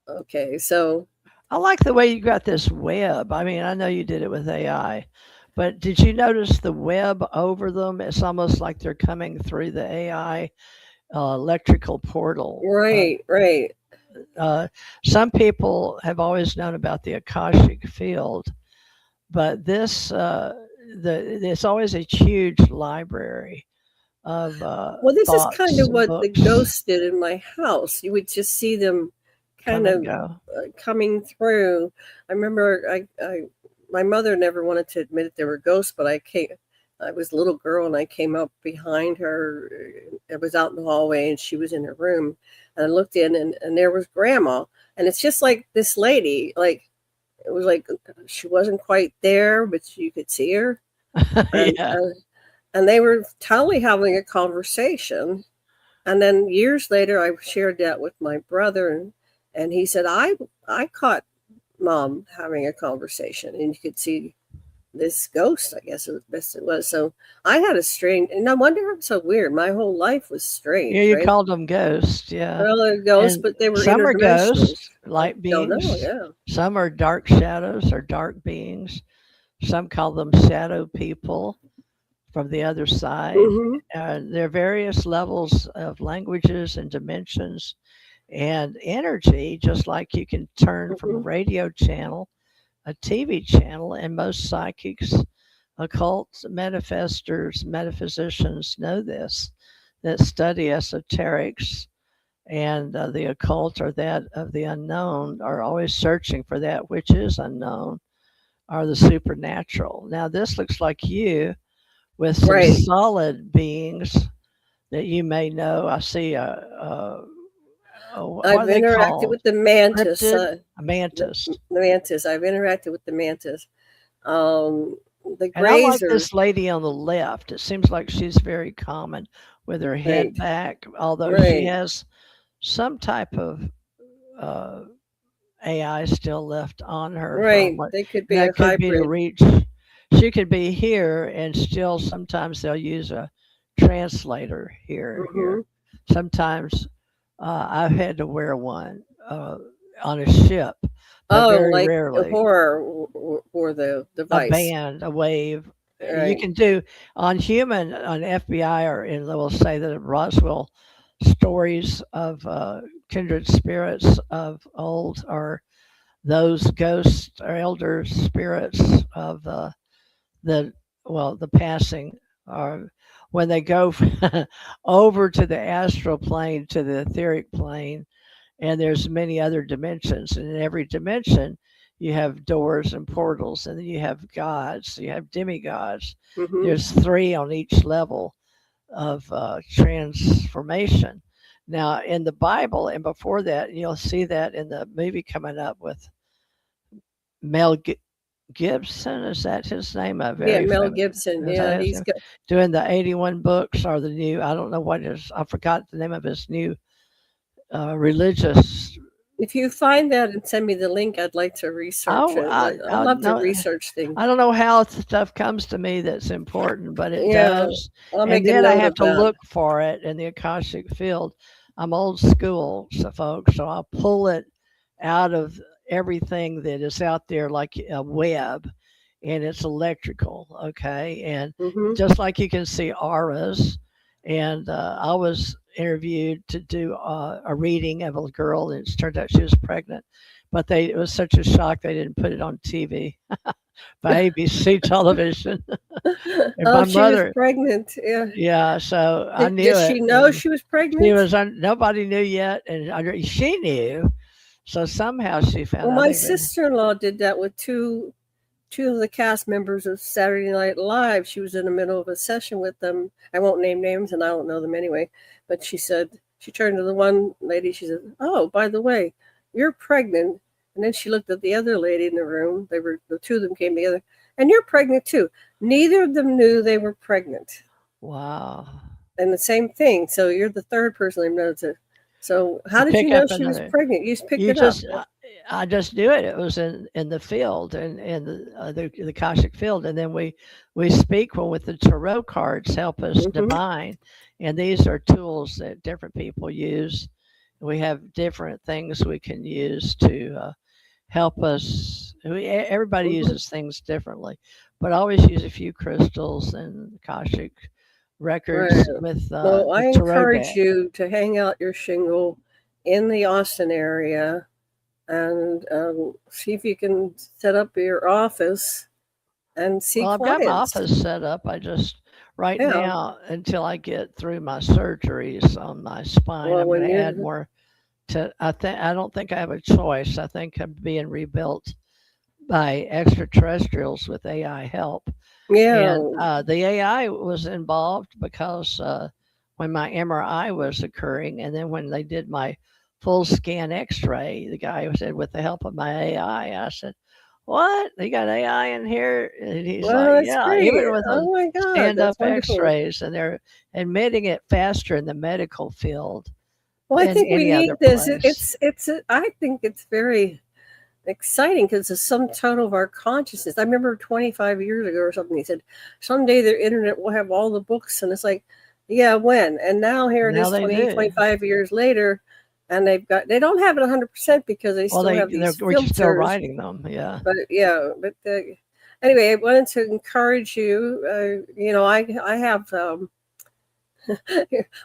Okay, so I like the way you got this web. I mean, I know you did it with AI, but did you notice the web over them? It's almost like they're coming through the AI electrical portal. Right. Some people have always known about the Akashic field, but this there's always a huge library of this is kind of what the ghosts did in my house. You would just see them kind of coming through. I remember my mother never wanted to admit there were ghosts, but I was a little girl and I came up behind her. It was out in the hallway and she was in her room, and I looked in and there was Grandma, and it's just like this lady, like it was like she wasn't quite there, but you could see her. And they were totally having a conversation. And then years later, I shared that with my brother, and he said, I caught Mom having a conversation, and you could see this ghost, I guess it was. So I had a strange, and I wonder, I'm so weird. My whole life was strange. Yeah, you called them ghosts, yeah. Well, they're ghosts, but they were some are ghosts, light beings. Yeah. Some are dark shadows or dark beings. Some call them shadow people from the other side. There are various levels of languages and dimensions and energy, just like you can turn from a radio channel, a TV channel, and most psychics, occults, manifestors, metaphysicians know this, that study esoterics and the occult or that of the unknown are always searching for that which is unknown or the supernatural. Now, this looks like you with some solid beings that you may know. I see I've interacted with the mantis. A mantis. The mantis. I've interacted with the mantis. The grazer. And I like this lady on the left. It seems like she's very common with her head back, although she has some type of AI still left on her. They could be a hybrid. Be to reach. She could be here, and still sometimes they'll use a translator here. Mm-hmm. Sometimes I've had to wear one on a ship, but Oh, very like rarely. horror or the A device. band, a wave. You Right. can do on human, on FBI, or in, they will say that Roswell stories of kindred spirits of old are those ghosts or elder spirits of the the passing, or when they go over to the astral plane, to the etheric plane, and there's many other dimensions, and in every dimension you have doors and portals, and then you have gods, you have demigods. Mm-hmm. There's three on each level of transformation. Now in the Bible, and before that, you'll see that in the movie coming up with Mel Gibson, is that his name? A Yeah, very Mel famous. Gibson. Is Yeah, that his he's name? got. Doing the 81 books, or the new, I don't know what is, I forgot the name of his new religious. If you find that and send me the link, I'd like to research Oh, it. I love to no, research things. I don't know how stuff comes to me that's important, but it Yeah, does. I'll And make a then I note have of to that. look for it in the Akashic field. I'm old school, so folks, so I'll pull it out of everything that is out there like a web, and it's electrical, okay? And Mm-hmm. just like you can see auras, and I was interviewed to do a reading of a girl, and it turned out she was pregnant, but it was such a shock they didn't put it on TV by ABC television. And Oh, my she was mother, pregnant. Yeah. yeah, so I Did knew she it. know she was She pregnant? was nobody knew yet, and she knew. So somehow she Well, found out. I my think that, sister-in-law did that with two of the cast members of Saturday Night Live. She was in the middle of a session with them. I won't name names, and I don't know them anyway. But she said, she turned to the one lady. She said, "Oh, by the way, you're pregnant." And then she looked at the other lady in the room. The two of them came together, and you're pregnant too. Neither of them knew they were pregnant. wow. And the same thing. So you're the third person I've noticed it. So how To did you pick know up she was another. pregnant? You just picked You it up. just, I just knew it. It was in the field, and in the Akashic field, and then we speak when with the tarot cards help us Mm-hmm. divine, and these are tools that different people use. We have different things we can use to help us. Everybody Mm-hmm. uses things differently, but I always use a few crystals and Akashic Right. records with Well, I the tarot encourage deck. you to hang out your shingle in the Austin area and see if you can set up your office and see Well, I've got my clients. office set up. I just right Yeah. now, until I get through my surgeries on my spine, Well, I'm going when to add you're, more to. I don't think I have a choice. I think I'm being rebuilt by extraterrestrials with AI help. yeah. And the AI was involved because when my MRI was occurring, and then when they did my full scan X-ray, the guy said, "With the help of my AI," I said, "What? You got AI in here?" And he's Well, like, that's "Yeah, great. even with those Oh my God, stand-up that's wonderful. X-rays, and they're admitting it faster in the medical field Well, I than think we any need other this. place." I think it's very exciting because it's some total of our consciousness. I remember 25 years ago or something, he said, someday the internet will have all the books. And it's like, yeah, when? And now here it Now is they 20, do. 25 years later. And they don't have it 100% because they Well, still have they're these we're still filters. writing them. Yeah. But yeah, but anyway, I wanted to encourage you. I have,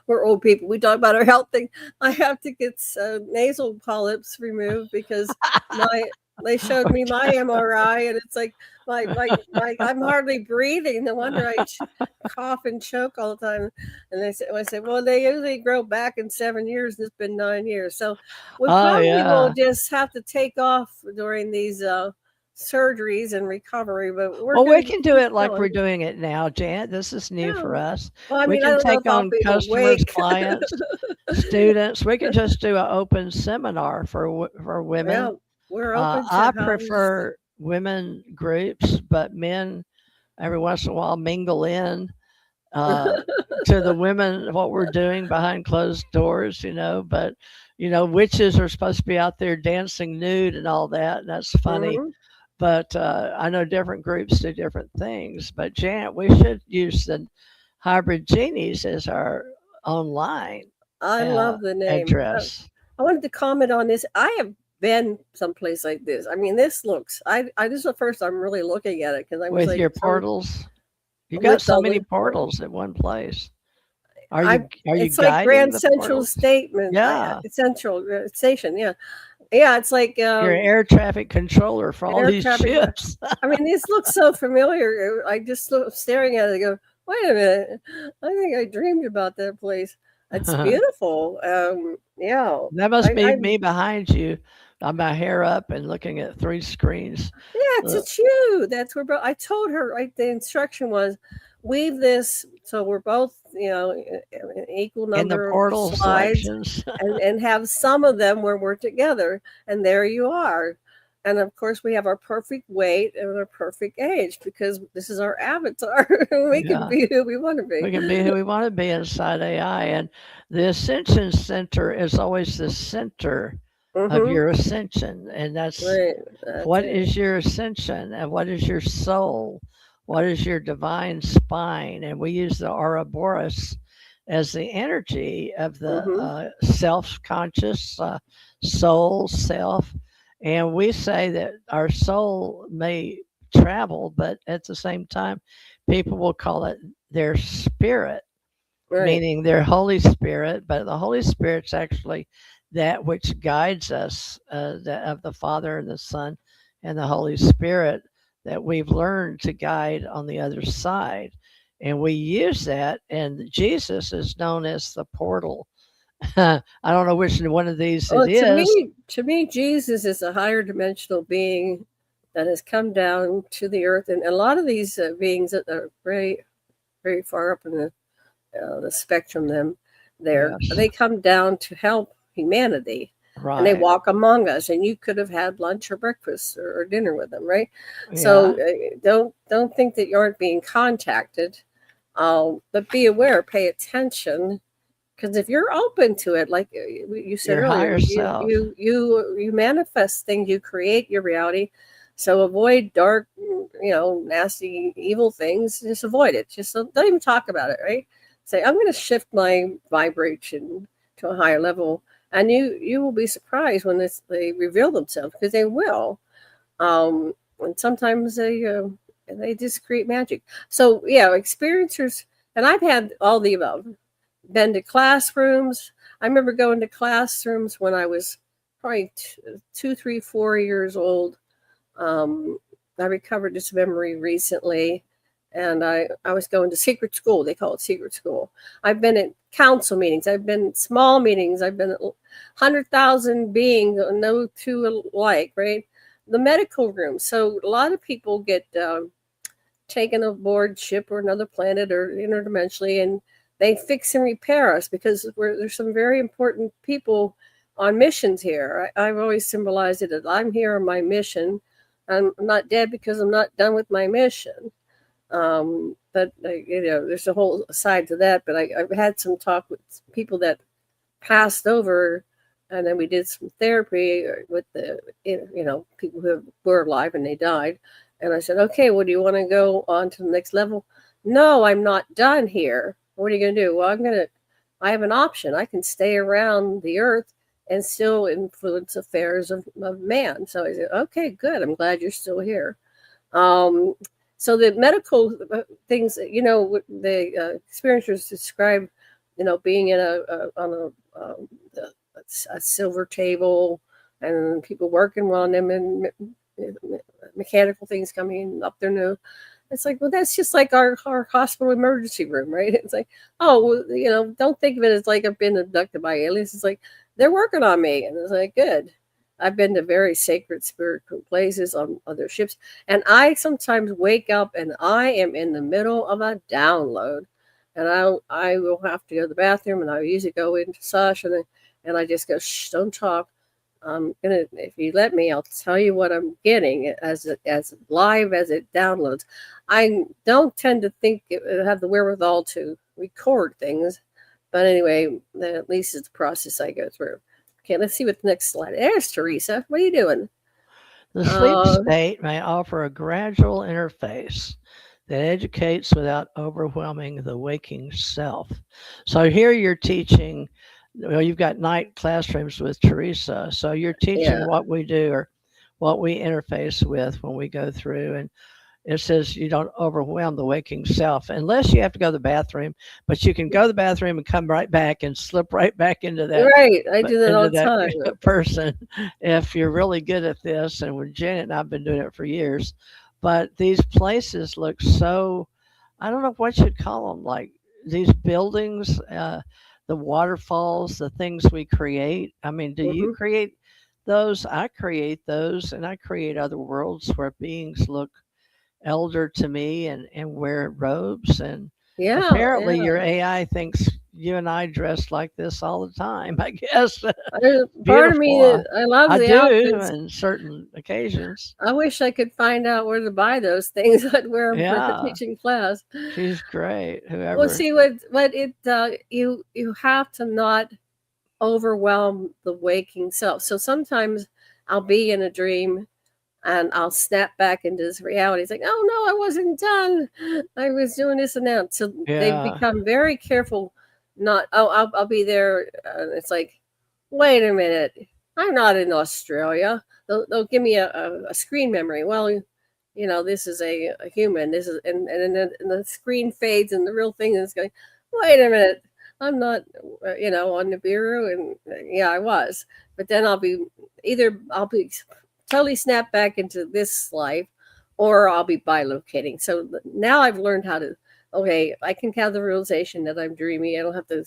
we're old people. We talk about our health thing. I have to get nasal polyps removed because they showed me my MRI and it's like I'm hardly breathing. No wonder I cough and choke all the time. And I said, well, they usually grow back in 7 years. It's been 9 years, so we Oh probably will yeah. just have to take off during these surgeries and recovery. But we're Well, we going to can do keep it like we're going. doing it now, Janet. This is new for Yeah. us. Well, I We mean, I can don't know take if I'll on be customers, awake. clients, students. We can just do an open seminar for Yeah, women. we're open to I house. prefer women groups, but men every once in a while mingle in uh, to the women what we're doing behind closed doors, But witches are supposed to be out there dancing nude and all that, and that's funny. Mhm. But I know different groups do different things. But Janet, we should use the Hybrid Genies is our online I love the name. address. I wanted to comment on this. I have been someplace like this. I mean, this looks. This is the first I'm really looking at it because I was With like, your portals. You got with so the many with, portals at one place. Are I. you It's like guiding Grand the Central portals? Statement. Yeah. Central Station. Yeah, yeah. It's like You're an air traffic controller for all air these traffic. ships. I mean, this looks so familiar. I just staring at it and go, wait a minute. I think I dreamed about that place. It's beautiful. Yeah. That must be I me behind you. I'm my hair up and looking at 3 screens. Yeah, it's you. That's where I told her. Right, the instruction was weave this so we're both, an equal In the number of portal slides, selections. and have some of them where we're together. And there you are. And of course, we have our perfect weight and our perfect age because this is our avatar. We can be who we want to be. We can be who we want to be inside AI. And the Ascension Center is always the center of your ascension. And that's what is your ascension and what is your soul? What is your divine spine? And we use the Ouroboros as the energy of the self-conscious soul self. And we say that our soul may travel, but at the same time, people will call it their spirit, meaning their Holy Spirit. But the Holy Spirit's actually that which guides us, of the Father and the Son and the Holy Spirit that we've learned to guide on the other side. And we use that, and Jesus is known as the portal. I don't know which one of these it is. To me, Jesus is a higher dimensional being that has come down to the earth, and a lot of these beings that are very, very far up in the spectrum, they come down to help humanity, and they walk among us. And you could have had lunch or breakfast or dinner with them, right? Yeah. So don't think that you aren't being contacted, but be aware, pay attention. Because if you're open to it, like you said earlier, you manifest things, you create your reality. So avoid dark, nasty, evil things. Just avoid it. Just don't even talk about it, right? Say, I'm going to shift my vibration to a higher level, and you will be surprised when they reveal themselves, because they will. And sometimes they just create magic. So yeah, experiencers, and I've had all the above. Been to classrooms. I remember going to classrooms when I was probably 2, 3, 4 years old. I recovered this memory recently, and I was going to secret school. They call it secret school. I've been at council meetings. I've been at small meetings. I've been at 100,000 beings, no two alike, right? The medical room. So a lot of people get taken aboard ship or another planet or interdimensionally, and they fix and repair us because there's some very important people on missions here. I've always symbolized it as I'm here on my mission. I'm not dead because I'm not done with my mission. But there's a whole side to that. But I've had some talk with people that passed over, and then we did some therapy with the people who were alive and they died. And I said, okay, well, do you want to go on to the next level? No, I'm not done here. What are you going to do? Well, I have an option. I can stay around the earth and still influence affairs of man. So I said, okay, good. I'm glad you're still here. So the medical things, the experiencers describe, being in on a silver table and people working on them and mechanical things coming up their nose. It's like, well, that's just like our hospital emergency room, right? It's like, oh, well, don't think of it as like I've been abducted by aliens. It's like, they're working on me. And it's like, good. I've been to very sacred spiritual places on other ships. And I sometimes wake up and I am in the middle of a download. And I will have to go to the bathroom, and I usually go into Sasha, and I just go, shh, don't talk. If you let me, I'll tell you what I'm getting as live as it downloads. I don't tend to have the wherewithal to record things, but anyway, at least it's the process I go through. Okay, let's see what the next slide. There's Theresa. What are you doing? The sleep state may offer a gradual interface that educates without overwhelming the waking self. So here you're teaching, well, you've got night classrooms with Theresa. So you're teaching Yeah. what we do or what we interface with when we go through. And it says you don't overwhelm the waking self unless you have to go to the bathroom, but you can go to the bathroom and come right back and slip right back into that Right. I do that all the time. person if you're really good at this. And with Janet and I've been doing it for years, but these places look so, I don't know what you'd call them, like these buildings, the waterfalls, the things we create. I mean, do you Hmm. create those? I create those, and I create other worlds where beings look elder to me and wear robes. And Yeah. apparently Yeah. your AI thinks you and I dress like this all the time, I guess. Part of me, Beautiful. I love I the do outfits. on certain occasions. I wish I could find out where to buy those things. I'd wear them for the Yeah, teaching class. she's great. Well, Whoever. see what it you have to not overwhelm the waking self. So sometimes I'll be in a dream and I'll snap back into this reality. It's like, oh no, I wasn't done. I was doing this and that. So they've Yeah. become very careful. Not, oh, I'll be there. It's like, wait a minute, I'm not in Australia. They'll give me a screen memory. Well, this is a human. This is, and the screen fades, and the real thing is going. Wait a minute, I'm not, on the bureau, and yeah, I was. But then I'll be totally snap back into this life, or I'll be bilocating. So now I've learned how to. Okay, I can have the realization that I'm dreaming. I don't have to.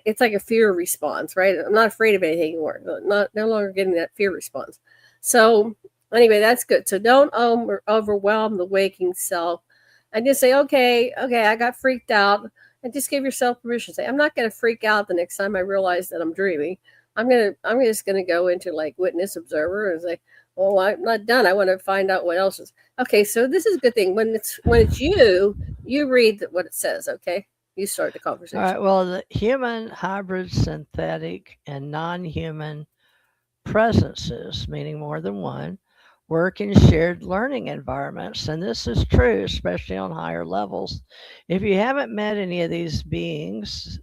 It's like a fear response, right? I'm not afraid of anything anymore. Not no longer getting that fear response. So anyway, that's good. So don't overwhelm the waking self, and just say, okay, I got freaked out, and just give yourself permission. Say, I'm not going to freak out the next time I realize that I'm dreaming. I'm just gonna go into like witness observer and say, oh, I'm not done. I want to find out what else is. Okay, so this is a good thing. When it's you read what it says. Okay, you start the All conversation. right. Well, the human, hybrid, synthetic, and non human presences, meaning more than one, work in shared learning environments. And this is true, especially on higher levels. If you haven't met any of these beings,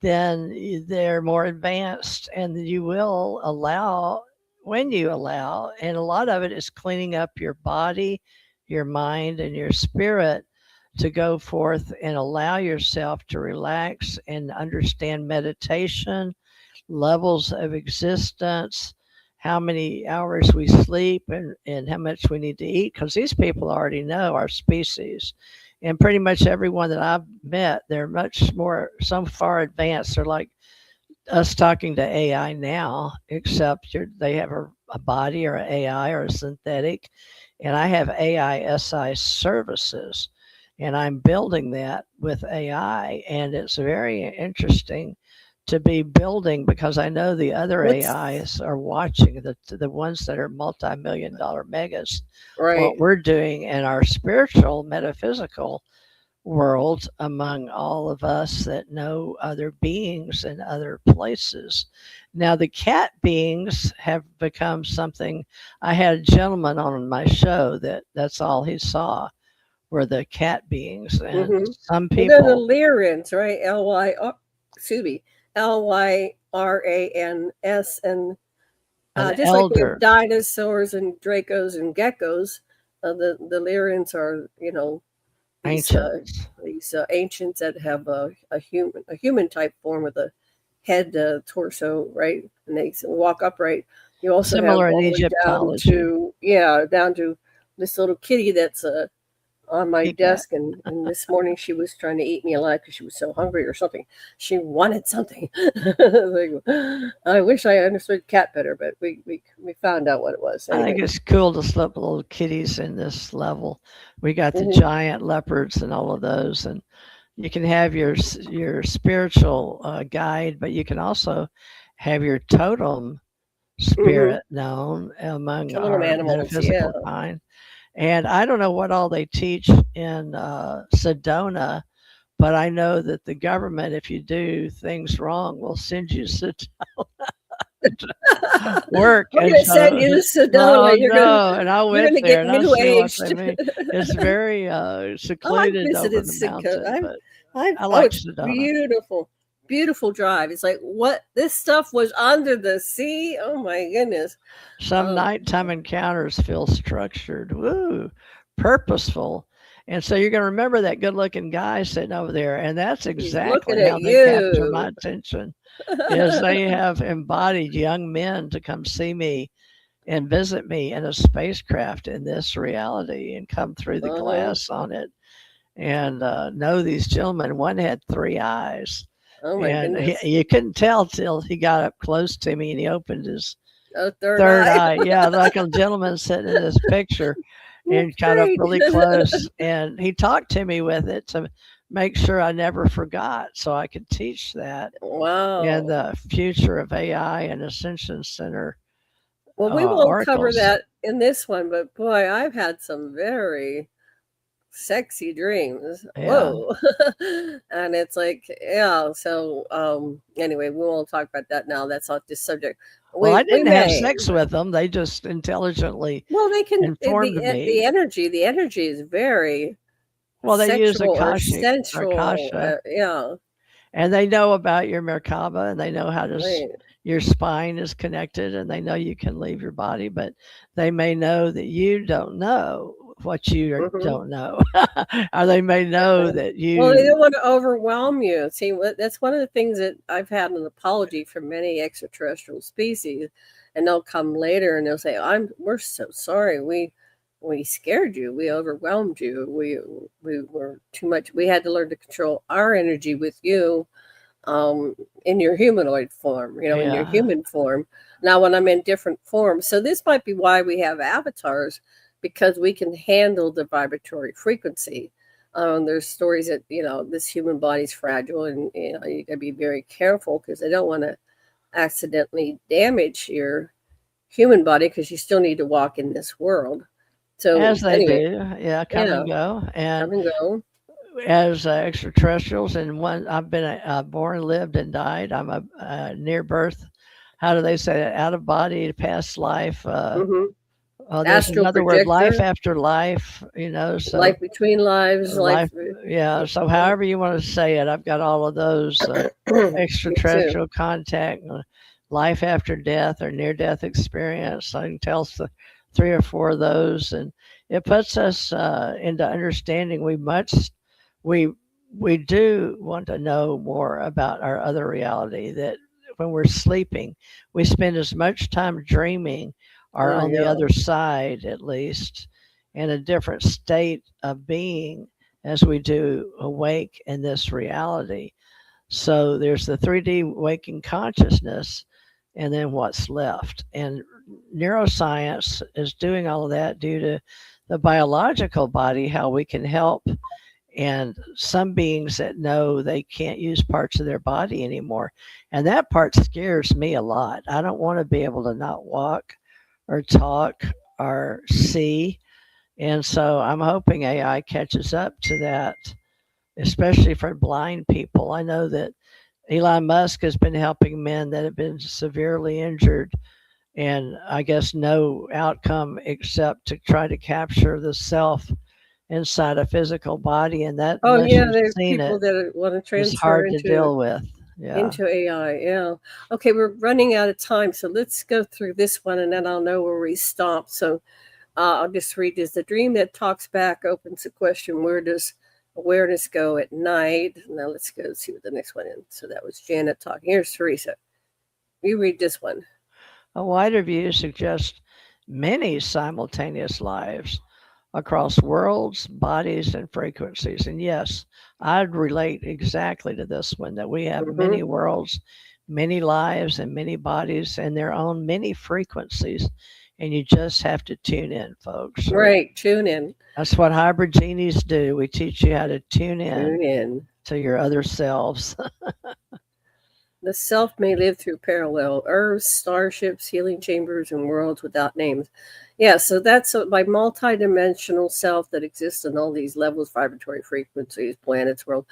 then they're more advanced, and you will allow, when you allow, and a lot of it is cleaning up your body, your mind, and your spirit to go forth and allow yourself to relax and understand meditation, levels of existence, how many hours we sleep, and how much we need to eat, because these people already know our species. And pretty much everyone that I've met, they're much more, some far advanced. They're like us talking to AI now, except they have a body or an AI or a synthetic. And I have AI SI services, and I'm building that with AI. And it's very interesting to be building, because I know the other What's AIs are watching, the ones that are multi-million dollar megas, what right? we're doing in our spiritual metaphysical world among all of us that know other beings in other places. Now, the cat beings have become something. I had a gentleman on my show that's all he saw were the cat beings, and Mm-hmm. some Well, they're the people, Lyrans, right? Excuse me, Lyrans, and an just like we have elder, dinosaurs and Dracos and geckos, the Lyrans are these ancients, ancients that have a human type form with a head, torso, right, and they walk upright. You also have similar in all the way Egyptology. down to this little kitty that's on my Big cat. desk, and this morning she was trying to eat me alive because she was so hungry or something. She wanted something. Like, I wish I understood cat better, but we found out what it was I think anyway. it's cool to slip little kitties in this level. We got the Hmm. giant leopards and all of those, and you can have your spiritual guide, but you can also have your totem Hmm. spirit known among Totem our animals, yeah. metaphysical kind. And I don't know what all they teach in Sedona, but I know that the government, if you do things wrong, will send you Sedona. work. We're And going to send you to Sedona. oh no, and I you're went gonna there get and I new see what they aged. mean. It's very Oh, I've secluded over visited the Sidco. mountain, but I Oh, like it's Sedona. beautiful, beautiful drive. It's like what this stuff was under the sea. Oh my goodness. Some nighttime encounters feel structured, woo, purposeful. And so you're going to remember that good looking guy sitting over there. And that's He's looking exactly at how they capture you. my attention is they have embodied young men to come see me and visit me in a spacecraft in this reality and come through the glass on it and know these gentlemen. One had 3 eyes. Oh my And goodness. you couldn't tell till he got up close to me and he opened his Third third eye. eye. Yeah, like a gentleman sitting in this picture and got up Great. really close. And he talked to me with it to make sure I never forgot so I could teach that in Wow. the future of AI and Ascension Center Well, we won't cover oracles. that in this one, but boy, I've had some very sexy dreams. Yeah. Whoa. And it's like, yeah. So anyway, we won't talk about that now. That's not this subject. Well, I We didn't have may. sex with them. They just intelligently Well, they can informed me. the energy is very Well, they use sexual or sensual. Akasha, Yeah. and they know about your Merkaba, and they know how to Right. your spine is connected, and they know you can leave your body, but they may know that you don't know what you Mhm. don't know, or they may know that Well, they you. don't want to overwhelm you. See, that's one of the things that I've had an apology from many extraterrestrial species, and they'll come later and they'll say, we're so sorry. We scared you. We overwhelmed you. We were too much. We had to learn to control our energy with you, in your humanoid form, in your Yeah. human form. Now, when I'm in different forms, so this might be why we have avatars, because we can handle the vibratory frequency. There's stories that this human body's fragile, and you gotta be very careful because they don't want to accidentally damage your human body because you still need to walk in this world. So As they anyway, do, yeah, come yeah, and go, and come and go. as extraterrestrials, and one I've been born, lived, and died. I'm a near birth. How do they say that? Out of body, past life. Hmm. There's Astral another word, life projector, after life. So life between lives, life. life, yeah. So however you want to say it, I've got all of those Me too. extraterrestrial contact, life after death or near death experience. I can tell 3 or 4 of those, and it puts us into understanding we we do want to know more about our other reality, that when we're sleeping we spend as much time dreaming or Oh on the yeah. other side, at least in a different state of being, as we do awake in this reality. So there's the 3D waking consciousness, and then what's left. And neuroscience is doing all of that due to the biological body, how we can help. And some beings that know they can't use parts of their body anymore. And that part scares me a lot. I don't want to be able to not walk or talk or see. And so I'm hoping AI catches up to that, especially for blind people. I know that Elon Musk has been helping men that have been severely injured, and I guess no outcome except to try to capture the self inside a physical body, and that, Oh unless yeah, you've there's seen people it, that want to is transfer hard to deal with. Yeah. into AI. Yeah. Okay, we're running out of time, so let's go through this one, and then I'll know where we stop. So I'll just read this. The dream that talks back opens the question: where does awareness go at night? Now let's go see what the next one is. So that was Janet talking. Here's Theresa. You read this one. A wider view suggests many simultaneous lives across worlds, bodies, and frequencies. And yes, I'd relate exactly to this one, that we have many worlds, many lives, and many bodies, and their own many frequencies. And you just have to tune in, folks. So Right, tune in. that's what hybrid genies do. We teach you how to tune in Tune in. to your other selves. The self may live through parallel Earths, starships, healing chambers, and worlds without names. Yeah, so that's my multidimensional self that exists in all these levels, vibratory frequencies, planets, world.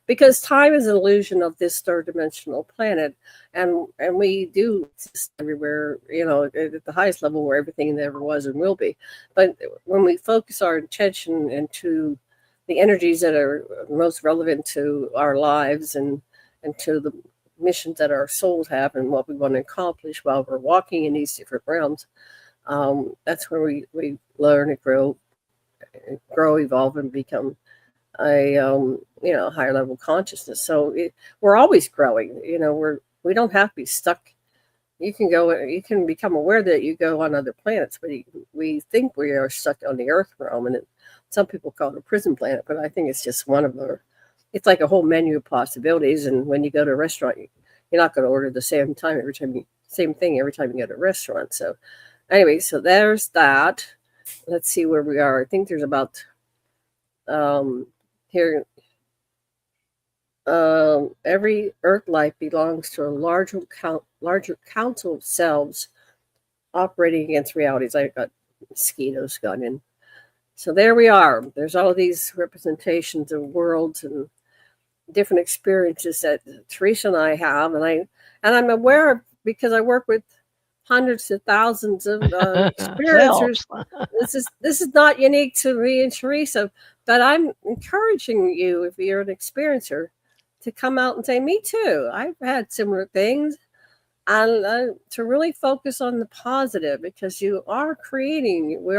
Because time is an illusion of this third dimensional planet, and we do exist everywhere, at the highest level where everything ever was and will be. But when we focus our attention into the energies that are most relevant to our lives and to the missions that our souls have and what we want to accomplish while we're walking in these different realms, that's where we learn and grow, evolve, and become a higher level consciousness. So we're always growing. We don't have to be stuck. You can become aware that you go on other planets, but we think we are stuck on the Earth realm, and some people call it a prison planet, but I think it's just one of our. It's like a whole menu of possibilities, and when you go to a restaurant, you're not going to order the same thing every time you go to a restaurant. So anyway, so there's that. Let's see where we are. I think there's about here. Every Earth life belongs to a larger council of selves operating against realities. I got mosquitoes got in. So there we are. There's all of these representations of worlds and different experiences that Theresa and I have, and I'm aware of, because I work with hundreds of thousands of experiencers. This is not unique to me and Theresa, but I'm encouraging you, if you're an experiencer, to come out and say, me too. I've had similar things, and to really focus on the positive, because we're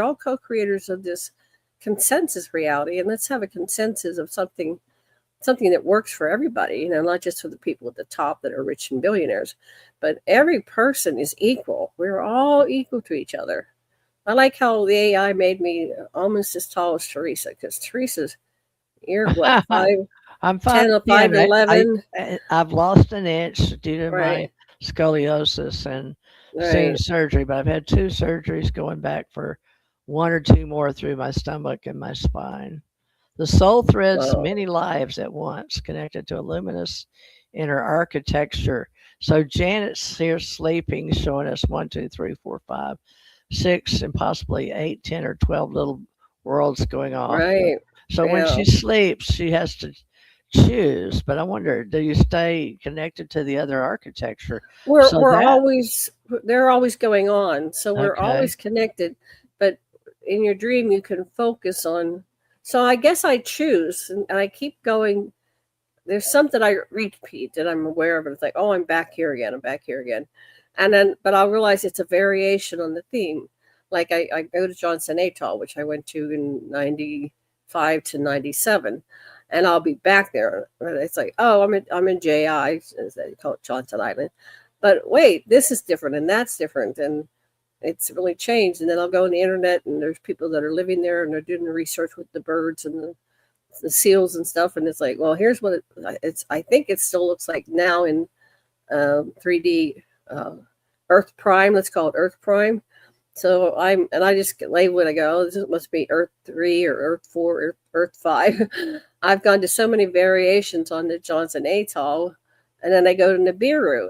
all co-creators of this consensus reality, and let's have a consensus of something that works for everybody, not just for the people at the top that are rich and billionaires, but every person is equal. We're all equal to each other. I like how the AI made me almost as tall as Theresa, because Theresa's, you're what, 5'10" I'm or 5'11". I've lost an inch due to Right. my scoliosis and Right. seeing surgery, but I've had 2 surgeries, going back for 1 or 2 more through my stomach and my spine. The soul threads many lives at once, connected to a luminous inner architecture. So Janet's here sleeping, showing us 1, 2, 3, 4, 5, 6, and possibly 8, 10, or 12 little worlds going off. Right. So when she sleeps, she has to choose. But I wonder, do you stay connected to the other architecture? They're always going on. So we're always connected. But in your dream, you can focus on. So I guess I choose, and I keep going. There's something I repeat that I'm aware of, and it's like, oh, I'm back here again. But I'll realize it's a variation on the theme. Like I go to Johnson Atoll, which I went to in 95 to 97, and I'll be back there. And it's like, oh, I'm in JI, as they call it, Johnson Island. But wait, this is different, and that's different, and it's really changed. And then I'll go on the internet, and there's people that are living there, and they're doing the research with the birds and the seals and stuff. And it's like, well, here's what I think it still looks like now in 3D Earth Prime. Let's call it Earth Prime. So I just label it. I go, oh, this must be Earth 3 or Earth 4 or Earth 5. I've gone to so many variations on the Johnson Atoll, and then I go to Nibiru,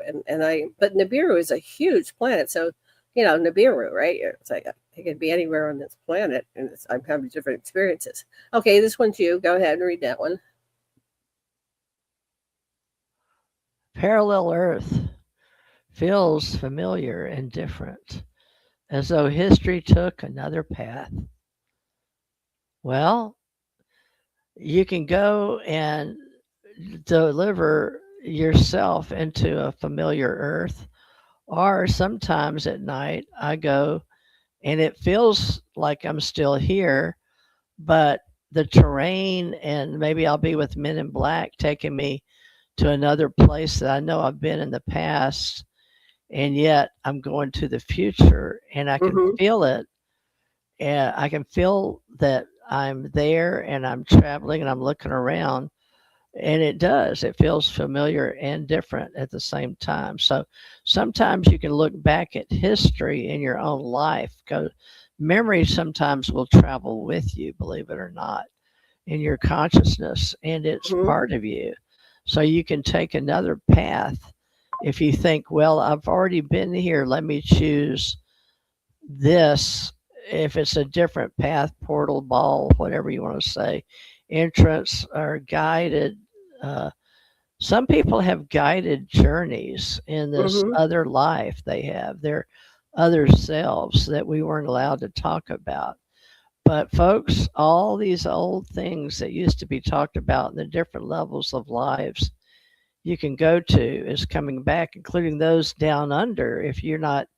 but Nibiru is a huge planet. So, Nibiru, right? It's like it could be anywhere on this planet, and I'm having different experiences. Okay, this one's you. Go ahead and read that one. Parallel Earth feels familiar and different, as though history took another path. Well, you can go and deliver yourself into a familiar Earth, or sometimes at night I go and it feels like I'm still here, but the terrain, and maybe I'll be with Men in Black taking me to another place that I know I've been in the past, and yet I'm going to the future, and I can feel it, and I can feel that I'm there, and I'm traveling, and I'm looking around, and it feels familiar and different at the same time. So sometimes you can look back at history in your own life, because memory sometimes will travel with you, believe it or not, in your consciousness, and it's part of you. So you can take another path if you think, well, I've already been here, let me choose this. If it's a different path, portal, ball, whatever you want to say, entrance or guided. Uh, some people have guided journeys in this Mm-hmm. other life they have, their other selves that we weren't allowed to talk about. But folks, all these old things that used to be talked about in the different levels of lives you can go to is coming back, including those down under. If you're not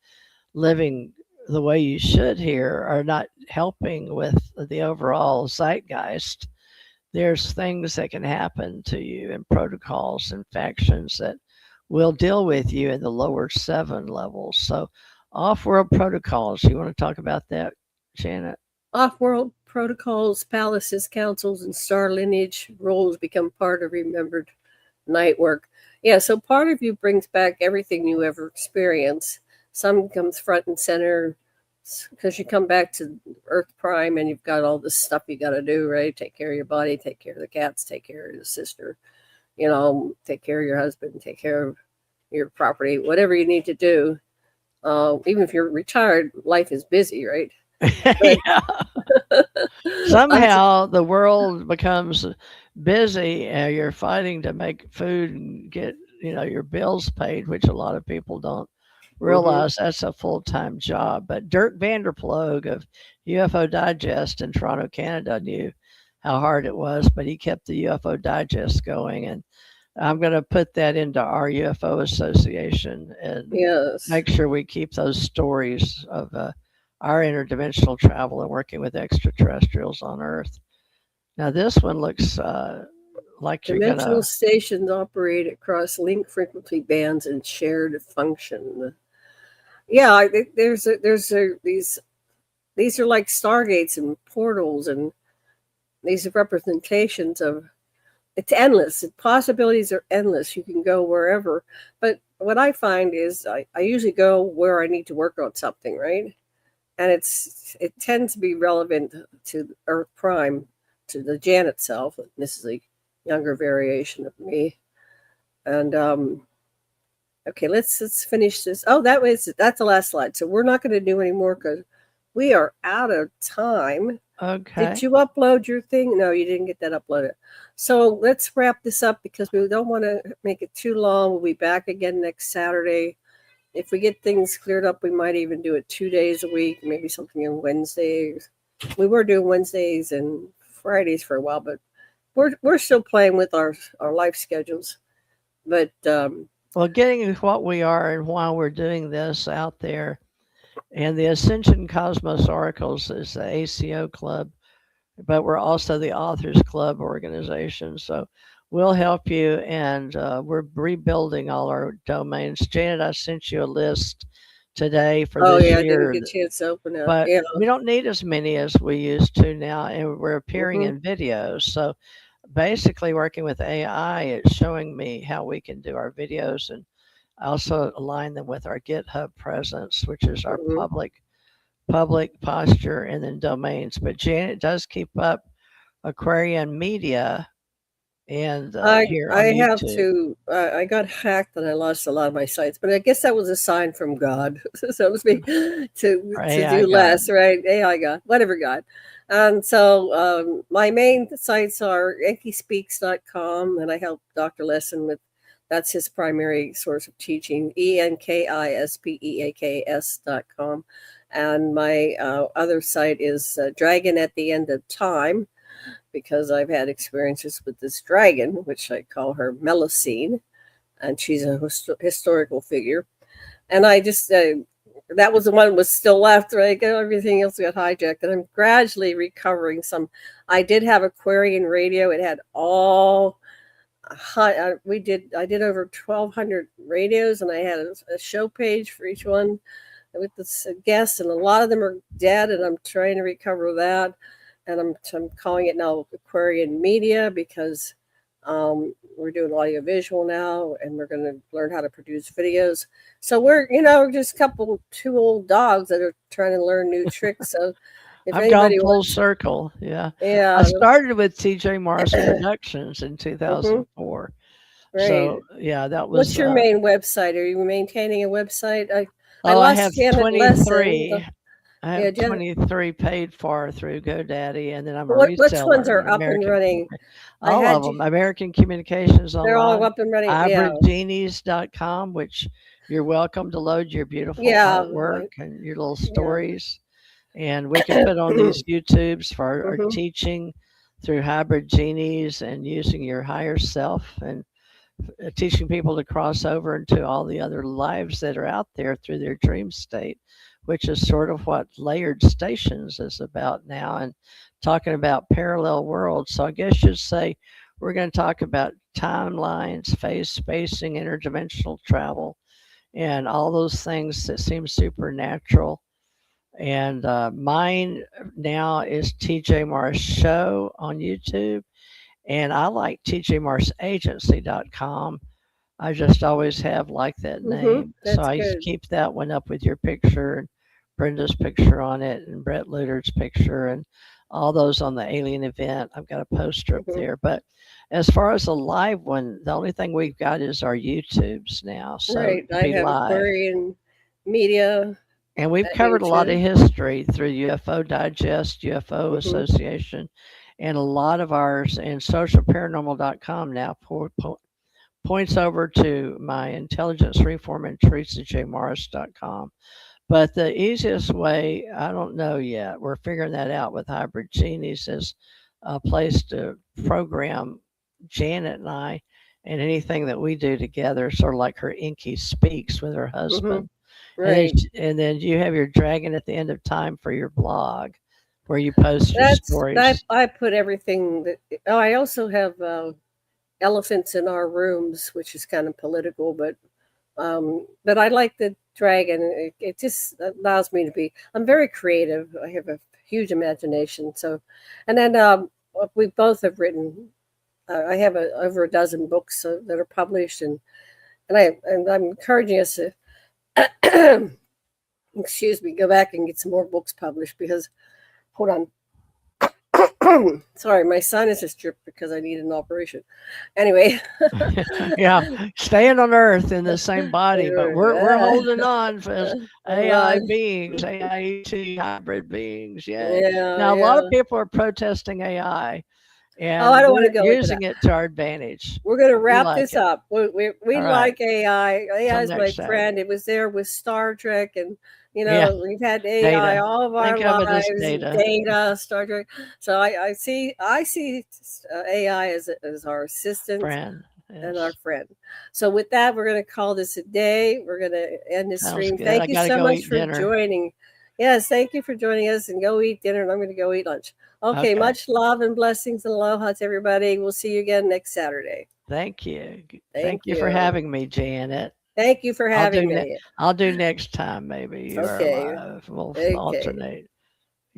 living the way you should here or not helping with the overall zeitgeist, there's things that can happen to you and protocols and factions that will deal with you in the lower 7 levels. So, off world protocols, you want to talk about that, Janet? Off-world protocols, palaces, councils, and star lineage roles become part of remembered night work. Yeah, so part of you brings back everything you ever experienced. Some comes front and center because you come back to Earth Prime and you've got all this stuff you got to do, right? Take care of your body, take care of the cats, take care of your sister, take care of your husband, take care of your property, whatever you need to do. Even if you're retired, life is busy, right? But Yeah. Somehow the world becomes busy. You're fighting to make food and get your bills paid, which a lot of people don't realize that's a full-time job. But Dirk Vanderploeg of UFO Digest in Toronto, Canada, knew how hard it was, but he kept the UFO Digest going. And I'm going to put that into our UFO Association and yes, make sure we keep those stories of our interdimensional travel and working with extraterrestrials on Earth. Now, this one looks like you're going dimensional to. stations operate across link frequency bands and shared function. Yeah, these are like stargates and portals, and these are representations of it's endless. The possibilities are endless. You can go wherever. But what I find is I usually go where I need to work on something, right? And it tends to be relevant to Earth Prime, to the Janet self. This is a younger variation of me. And okay, let's finish this. Oh, that's the last slide. So we're not going to do any more because we are out of time. Okay. Did you upload your thing? No, you didn't get that uploaded. So let's wrap this up because we don't want to make it too long. We'll be back again next Saturday. If we get things cleared up, we might even do it 2 days a week, maybe something on Wednesdays. We were doing Wednesdays and Fridays for a while, but we're still playing with our life schedules. But well, getting what we are and why we're doing this out there, and the Ascension Cosmos Oracles is the ACO Club, but we're also the Authors Club organization. So we'll help you, and we're rebuilding all our domains. Janet, I sent you a list today for this yeah, year, I didn't get a chance to open it. but Yeah. we don't need as many as we used to now, and we're appearing in videos. So basically, working with AI, it's showing me how we can do our videos, and I also align them with our GitHub presence, which is our public posture and then domains. But Janet does keep up Aquarian Media and here on I have YouTube. to. I got hacked and I lost a lot of my sites, but I guess that was a sign from God, so to speak, to AI do God. less, right? AI God, whatever God. And so my main sites are enkispeaks.com, and I help Dr. Lessin with that's his primary source of teaching, enkispeaks.com. And my other site is Dragon at the End of Time, because I've had experiences with this dragon, which I call her Melusine, and she's a historical figure. And I just, that was the one that was still left, right? Everything else got hijacked, and I'm gradually recovering some. I did have Aquarian radio. It had all, I did over 1,200 radios, and I had a show page for each one with the guests, and a lot of them are dead, and I'm trying to recover that. And I'm calling it now Aquarian Media because we're doing audio visual now, and we're going to learn how to produce videos. So we're just two old dogs that are trying to learn new tricks. So if I've anybody gone full wants, circle. Yeah. yeah, I started with TJ Morris Productions in 2004. Right. So yeah, that was. What's your main website? Are you maintaining a website? I I have lost Janet 23. Lessin. I have Yeah, Janet. 23 paid for through GoDaddy, and then I'm a Which reseller. ones are up and running? All of them. American Communications Online. They're all up and running. Yeah. Genies.com, which you're welcome to load your beautiful artwork and your little stories. And we can put on these YouTubes for our teaching through hybrid genies and using your higher self and teaching people to cross over into all the other lives that are out there through their dream state, which is sort of what Layered Stations is about now, and talking about parallel worlds. So I guess you'd say we're going to talk about timelines, phase spacing, interdimensional travel, and all those things that seem supernatural. And mine now is TJ Morris Show on YouTube. And I like tjmorrisagency.com. I just always have liked that name. So I keep that one up with your picture and Brenda's picture on it and Brett Luter's picture and all those on the alien event. I've got a poster up there. But as far as a live one, the only thing we've got is our YouTubes now. So I have Aquarian Media. And we've covered a lot of history through UFO Digest, UFO Association, and a lot of ours in socialparanormal.com now points over to my intelligence reform and theresajmorris.com. But the easiest way, I don't know yet, we're figuring that out with Hybrid Genies, is a place to program Janet and I and anything that we do together, sort of like her Inky Speaks with her husband. Right. And then you have your Dragon at the End of Time for your blog, where you post your stories. I put everything that. Oh, I also have Elephants in Our Rooms, which is kind of political, but I like the Dragon. It just allows me to be. I'm very creative. I have a huge imagination. So, and then we both have written. I have over a dozen books that are published, and I'm encouraging us to. Excuse me, go back and get some more books published because, hold on. Sorry, my sinus is stripped because I need an operation. Anyway. Yeah, staying on Earth in the same body, but we're holding on as AI beings, AIET hybrid beings. Now, a lot of people are protesting AI. And I don't want to go using it to our advantage. We're going to wrap this up. We like AI. AI is my friend. It was there with Star Trek, and we've had AI all of our lives. Data, Star Trek. So I see AI as our assistant friend. And our friend. So with that, we're going to call this a day. We're going to end this stream. Thank you so much for joining. Yes, thank you for joining us, and go eat dinner, and I'm going to go eat lunch. Okay, much love and blessings and aloha to everybody. We'll see you again next Saturday. Thank you. Thank you for having me, Janet. Thank you for having me. I'll do next time, maybe. Okay. We'll alternate.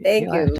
Thank you.